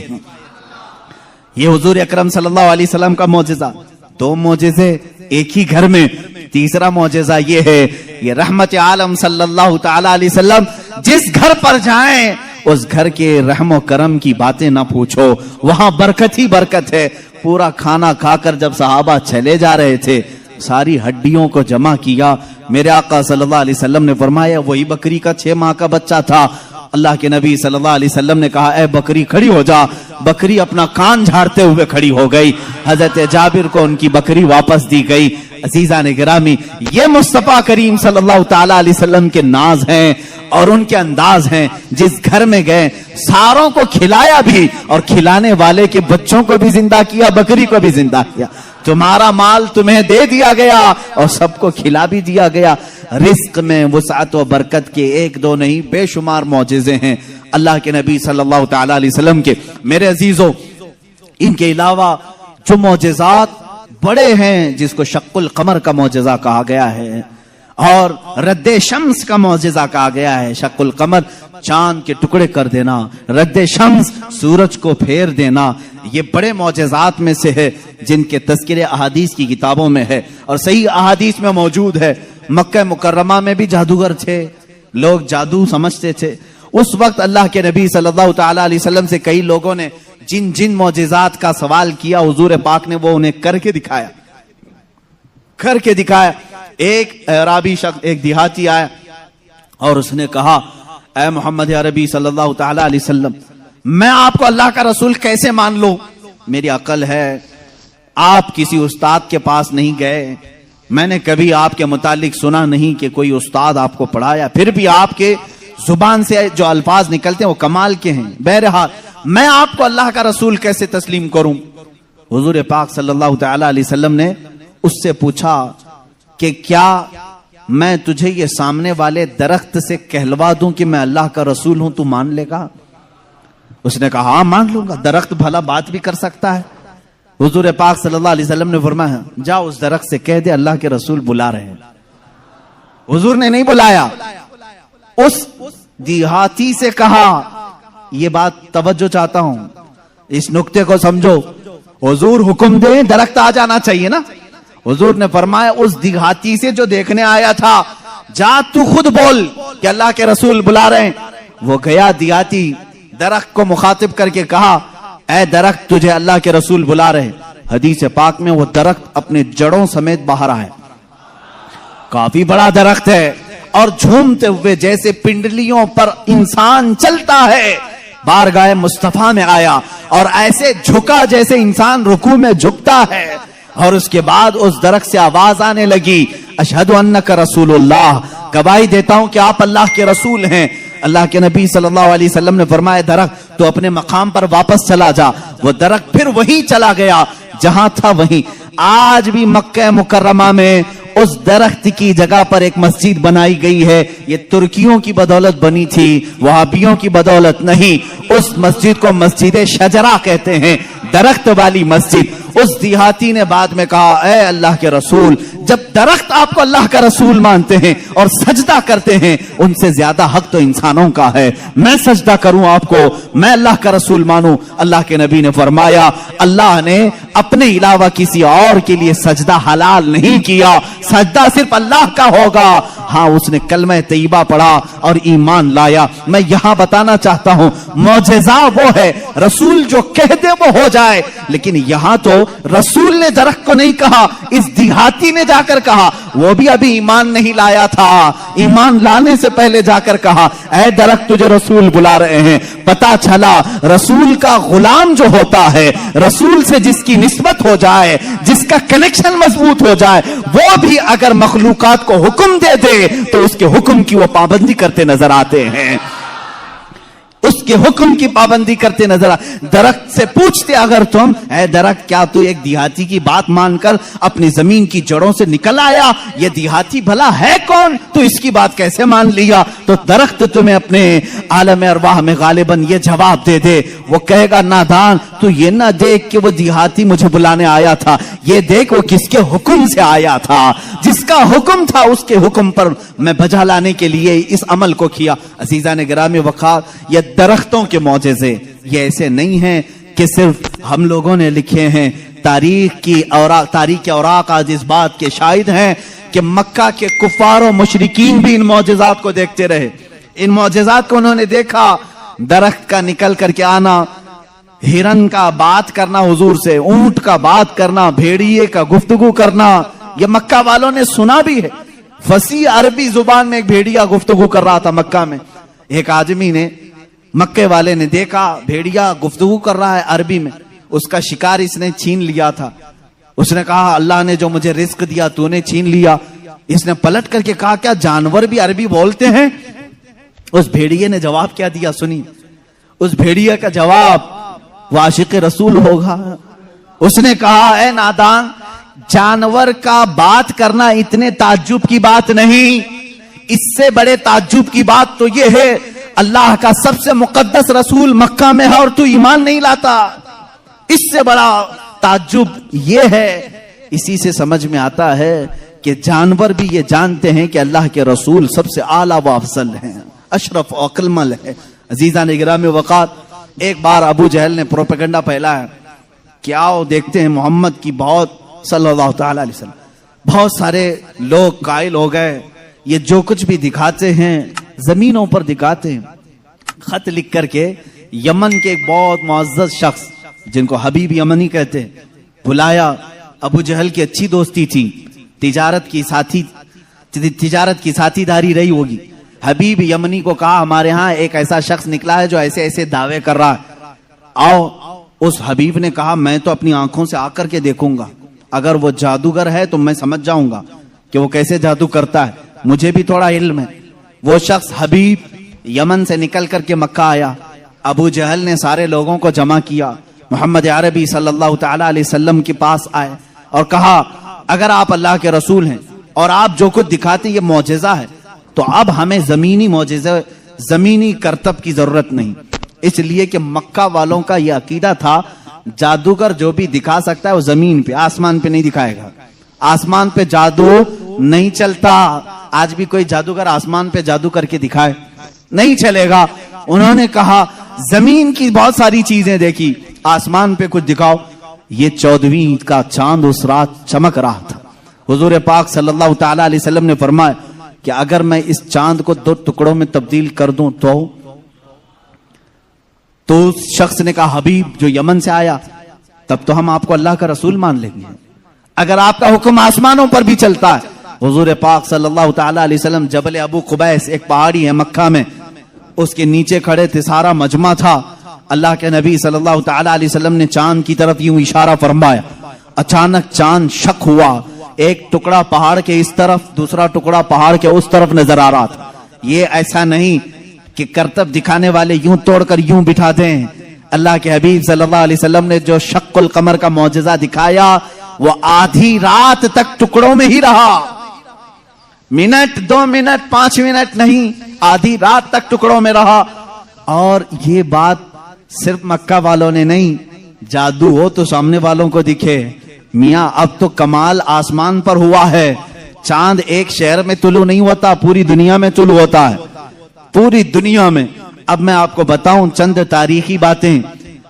یہ حضور اکرم صلی اللہ علیہ وسلم کا معجزہ. دو معجزے ایک ہی گھر میں. تیسرا معجزہ یہ ہے, یہ رحمت عالم صلی اللہ تعالی علیہ وسلم جس گھر پر جائیں اس گھر کے رحم و کرم کی باتیں نہ پوچھو, وہاں برکت ہی برکت ہے. پورا کھانا کھا کر جب صحابہ چلے جا رہے تھے, ساری ہڈیوں کو جمع کیا. میرے آقا صلی اللہ علیہ وسلم نے فرمایا وہی بکری کا 6 ماہ کا بچہ تھا. اللہ کے نبی صلی اللہ علیہ وسلم نے کہا اے بکری کھڑی ہو جا. بکری اپنا کان جھاڑتے ہوئے کھڑی ہو گئی. حضرت جابر کو ان کی بکری واپس دی گئی. عزیزان گرامی, یہ مصطفیٰ کریم صلی اللہ تعالی علیہ وسلم کے ناز ہیں اور ان کے انداز ہیں. جس گھر میں گئے ساروں کو کھلایا بھی, اور کھلانے والے کے بچوں کو بھی زندہ کیا, بکری کو بھی زندہ کیا. تمہارا مال تمہیں دے دیا گیا اور سب کو کھلا بھی دیا گیا. رزق میں وسعت و برکت کے ایک دو نہیں بے شمار معجزے ہیں اللہ کے نبی صلی اللہ تعالی علیہ وسلم کے. میرے عزیزوں, ان کے علاوہ جو معجزات بڑے ہیں, جس کو شق القمر کا معجزہ کہا گیا ہے اور رد شمس کا معجزہ کہا گیا ہے. شق القمر چاند کے ٹکڑے کر دینا, رد شمس سورج کو پھیر دینا, یہ بڑے معجزات میں سے ہے جن کے تذکرے احادیث کی کتابوں میں ہے اور صحیح احادیث میں موجود ہے. مکہ مکرمہ میں بھی جادوگر تھے, لوگ جادو سمجھتے تھے. اس وقت اللہ کے نبی صلی اللہ تعالی علیہ وسلم سے کئی لوگوں نے جن جن معجزات کا سوال کیا, حضور پاک نے وہ انہیں کر کے دکھایا, کر کے دکھایا. ایک عربی شخص, ایک دیہاتی آیا اور اس نے کہا اے محمد عربی صلی اللہ تعالی علیہ وسلم, میں آپ کو اللہ کا رسول کیسے مان لوں؟ میری عقل ہے, آپ کسی استاد کے پاس نہیں گئے, میں نے کبھی آپ کے متعلق سنا نہیں کہ کوئی استاد آپ کو پڑھایا, پھر بھی آپ کے زبان سے جو الفاظ نکلتے ہیں وہ کمال کے ہیں. بہرحال میں آپ کو اللہ کا رسول کیسے تسلیم کروں؟ حضور پاک صلی اللہ تعالی علیہ وسلم نے اس سے پوچھا کہ کیا میں تجھے یہ سامنے والے درخت سے کہلوا دوں کہ میں اللہ کا رسول ہوں, تو مان لے گا؟ اس نے کہا ہاں مان لوں گا, درخت بھلا بات بھی کر سکتا ہے. حضور پاک صلی اللہ علیہ وسلم نے فرمایا جا اس درخت سے کہہ دے اللہ کے رسول بلا رہے ہیں. حضور نے نہیں بلایا, اس دیہاتی سے کہا, یہ بات توجہ چاہتا ہوں, اس نقطے کو سمجھو. حضور حکم دے درخت آ جانا چاہیے نا. حضور نے فرمایا اس دیہاتی سے جو دیکھنے آیا تھا, جا تو خود بول کہ اللہ کے رسول بلا رہے ہیں. وہ گیا دیہاتی, درخت کو مخاطب کر کے کہا اے درخت تجھے اللہ کے رسول بلا رہے. حدیث پاک میں وہ درخت اپنے جڑوں سمیت باہر آئے, کافی بڑا درخت ہے, اور جھومتے ہوئے جیسے پنڈلیوں پر انسان چلتا ہے بارگاہ مصطفیٰ میں آیا, اور ایسے جھکا جیسے انسان رکوع میں جھکتا ہے. اور اس کے بعد اس درخت سے آواز آنے لگی اشہد انک رسول اللہ, گواہی دیتا ہوں کہ آپ اللہ کے رسول ہیں. اللہ کے نبی صلی اللہ علیہ وسلم نے فرمایا درخت تو اپنے مقام پر واپس چلا جا. وہ درخت پھر وہیں چلا گیا جہاں تھا وہیں. آج بھی مکہ مکرمہ میں اس درخت کی جگہ پر ایک مسجد بنائی گئی ہے. یہ ترکیوں کی بدولت بنی تھی, وہابیوں کی بدولت نہیں. اس مسجد کو مسجد شجرہ کہتے ہیں, درخت والی مسجد. اس دیہاتی نے بعد میں کہا اے اللہ کے رسول, جب درخت آپ کو اللہ کا رسول مانتے ہیں اور سجدہ کرتے ہیں, ان سے زیادہ حق تو انسانوں کا ہے. میں سجدہ کروں آپ کو, میں اللہ کا رسول مانوں. اللہ کے نبی نے فرمایا اللہ نے اپنے علاوہ کسی اور کے لیے سجدہ حلال نہیں کیا, سجدہ صرف اللہ کا ہوگا. ہاں اس نے کلمہ طیبہ پڑھا اور ایمان لایا. میں یہاں بتانا چاہتا ہوں معجزہ وہ ہے رسول جو کہہ دے وہ ہو جائے, لیکن یہاں تو رسول نے درخت کو نہیں کہا, اس دیہاتی نے جا کر کہا, وہ بھی ابھی ایمان نہیں لایا تھا, ایمان لانے سے پہلے جا کر کہا اے درخت تجھے رسول بلا رہے ہیں. پتا چلا رسول کا غلام جو ہوتا ہے, رسول سے جس کی نسبت ہو جائے, جس کا کنیکشن مضبوط ہو جائے, وہ بھی اگر مخلوقات کو حکم دے دے تو اس کے حکم کی وہ پابندی کرتے نظر آتے ہیں, اس کے حکم کی پابندی کرتے نظر درخت سے پوچھتے اگر تم, اے درخت کیا تو ایک دیہاتی کی بات مان کر اپنی زمین کی جڑوں سے نکل آیا؟ یہ دیہاتی بھلا ہے کون, تو اس کی بات کیسے مان لیا؟ تو درخت تمہیں اپنے عالم ارواح میں غالباً یہ جواب دے دے, وہ کہے گا نادان تو یہ نہ دیکھ کہ وہ دیہاتی مجھے بلانے آیا تھا, یہ دیکھ وہ کس کے حکم سے آیا تھا, جس کا حکم تھا اس کے حکم پر میں بجا لانے کے لیے اس عمل کو کیا. عزیزان گرامی وقار, یہ درختوں کے معجزے یہ ایسے نہیں ہیں کہ صرف ہم لوگوں نے لکھے ہیں. تاریخ اوراق آج اس بات کے شاہد ہیں کہ مکہ کے کفار و مشرکین بھی ان معجزات کو دیکھتے رہے. ان معجزات کو انہوں نے دیکھا, درخت کا نکل کر کے آنا, ہرن کا بات کرنا حضور سے, اونٹ کا بات کرنا, بھیڑیے کا گفتگو کرنا, یہ مکہ والوں نے سنا بھی ہے. فصیح عربی زبان میں ایک بھیڑیا گفتگو کر رہا تھا مکہ میں. ایک آدمی نے, مکے والے نے دیکھا بھیڑیا گفتگو کر رہا ہے عربی میں, اس کا شکار اس نے چھین لیا تھا. اس نے کہا اللہ نے جو مجھے رزق دیا تو نے چھین لیا. اس نے پلٹ کر کے کہا کیا جانور بھی عربی بولتے ہیں؟ اس بھیڑیے نے جواب کیا دیا, سنی اس بھیڑیے کا جواب, وہ عاشق رسول ہوگا. اس نے کہا اے نادان, جانور کا بات کرنا اتنے تعجب کی بات نہیں, اس سے بڑے تعجب کی بات تو یہ ہے اللہ کا سب سے مقدس رسول مکہ میں ہے اور تو ایمان نہیں لاتا. اس سے بڑا تعجب یہ ہے. اسی سے سمجھ میں آتا ہے کہ جانور بھی یہ جانتے ہیں کہ اللہ کے رسول سب سے اعلیٰ و افضل ہیں, اشرف و اکمل ہے. عزیزان گرامی وقار, ایک بار ابو جہل نے پروپیگنڈا پھیلایا کہ آؤ دیکھتے ہیں محمد کی بہت صلی اللہ تعالی علیہ وسلم. بہت سارے لوگ قائل ہو گئے, یہ جو کچھ بھی دکھاتے ہیں زمینوں پر دکھاتے ہیں. خط لکھ کر کے یمن کے ایک بہت معزز شخص جن کو حبیب یمنی کہتے ہیں بلایا. ابو جہل کی اچھی دوستی تھی, تجارت کی ساتھی داری رہی ہوگی. حبیب یمنی کو کہا ہمارے ہاں ایک ایسا شخص نکلا ہے جو ایسے ایسے دعوے کر رہا ہے, آؤ. اس حبیب نے کہا میں تو اپنی آنکھوں سے آ کر کے دیکھوں گا, اگر وہ جادوگر ہے تو میں سمجھ جاؤں گا کہ وہ کیسے جادو کرتا ہے, مجھے بھی تھوڑا علم ہے. وہ شخص حبیب یمن سے نکل کر کے مکہ آیا. ابو جہل نے سارے لوگوں کو جمع کیا, محمد عربی صلی اللہ تعالی علیہ وسلم کے پاس آئے اور کہا اگر آپ اللہ کے رسول ہیں اور آپ جو کچھ دکھاتے یہ معجزہ ہے تو اب ہمیں زمینی معجزہ, زمینی کرتب کی ضرورت نہیں. اس لیے کہ مکہ والوں کا یہ عقیدہ تھا جادوگر جو بھی دکھا سکتا ہے وہ زمین پہ, آسمان پہ نہیں دکھائے گا. آسمان پہ جادو نہیں چلتا. آج بھی کوئی جادوگر آسمان پہ جادو کر کے دکھائے نہیں چلے گا. انہوں نے کہا زمین کی بہت ساری چیزیں دیکھی, آسمان پہ کچھ دکھاؤ. یہ 14ویں عید کا چاند اس رات چمک رہا تھا. حضور پاک صلی اللہ تعالی علیہ وسلم نے فرمایا کہ اگر میں اس چاند کو 2 ٹکڑوں میں تبدیل کر دوں تو اس شخص نے کہا حبیب جو یمن سے آیا تب تو ہم آپ کو اللہ کا رسول مان لیں گے, اگر آپ کا حکم آسمانوں پر بھی چلتا ہے. حضور پاک صلی اللہ تعالی علیہ وسلم جبل ابو قبیس ایک پہاڑی ہے مکہ میں, اس کے نیچے کھڑے تھے, سارا مجمع تھا. اللہ کے نبی صلی اللہ تعالی علیہ وسلم نے چاند کی طرف یوں اشارہ فرمایا. اچانک چاند شک ہوا, ایک ٹکڑا پہاڑ کے اس طرف, دوسرا ٹکڑا پہاڑ کے اس طرف نظر آ رہا تھا. یہ ایسا نہیں کہ کرتب دکھانے والے یوں توڑ کر یوں بٹھا دیں. اللہ کے حبیب صلی اللہ علیہ وسلم نے جو شق القمر کا معجزہ دکھایا وہ آدھی رات تک ٹکڑوں میں ہی رہا. منٹ 2 منٹ 5 منٹ نہیں, آدھی رات تک ٹکڑوں میں رہا. اور یہ بات صرف مکہ والوں نے نہیں, جادو ہو تو سامنے والوں کو دکھے. میاں اب تو کمال آسمان پر ہوا ہے. چاند ایک شہر میں طلوع نہیں ہوتا, پوری دنیا میں طلوع ہوتا ہے, پوری دنیا میں. اب میں آپ کو بتاؤں چند تاریخی باتیں.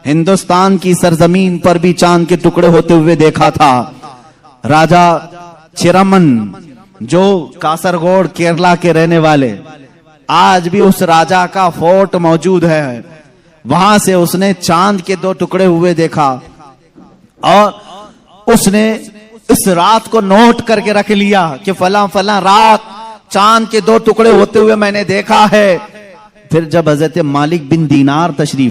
ہندوستان کی سرزمین پر بھی چاند کے ٹکڑے ہوتے ہوئے دیکھا تھا. راجا چرمن جو کاسرگوڑ کیرلا کے رہنے والے، آج بھی اس راجا کا فورٹ موجود ہے، وہاں سے اس نے چاند کے 2 ٹکڑے ہوئے دیکھا اور اس نے اس رات کو نوٹ کر کے رکھ لیا کہ فلاں فلاں رات چاند کے 2 ٹکڑے ہوتے ہوئے میں نے دیکھا ہے۔ پھر جب حضرت مالک بن دینار تشریف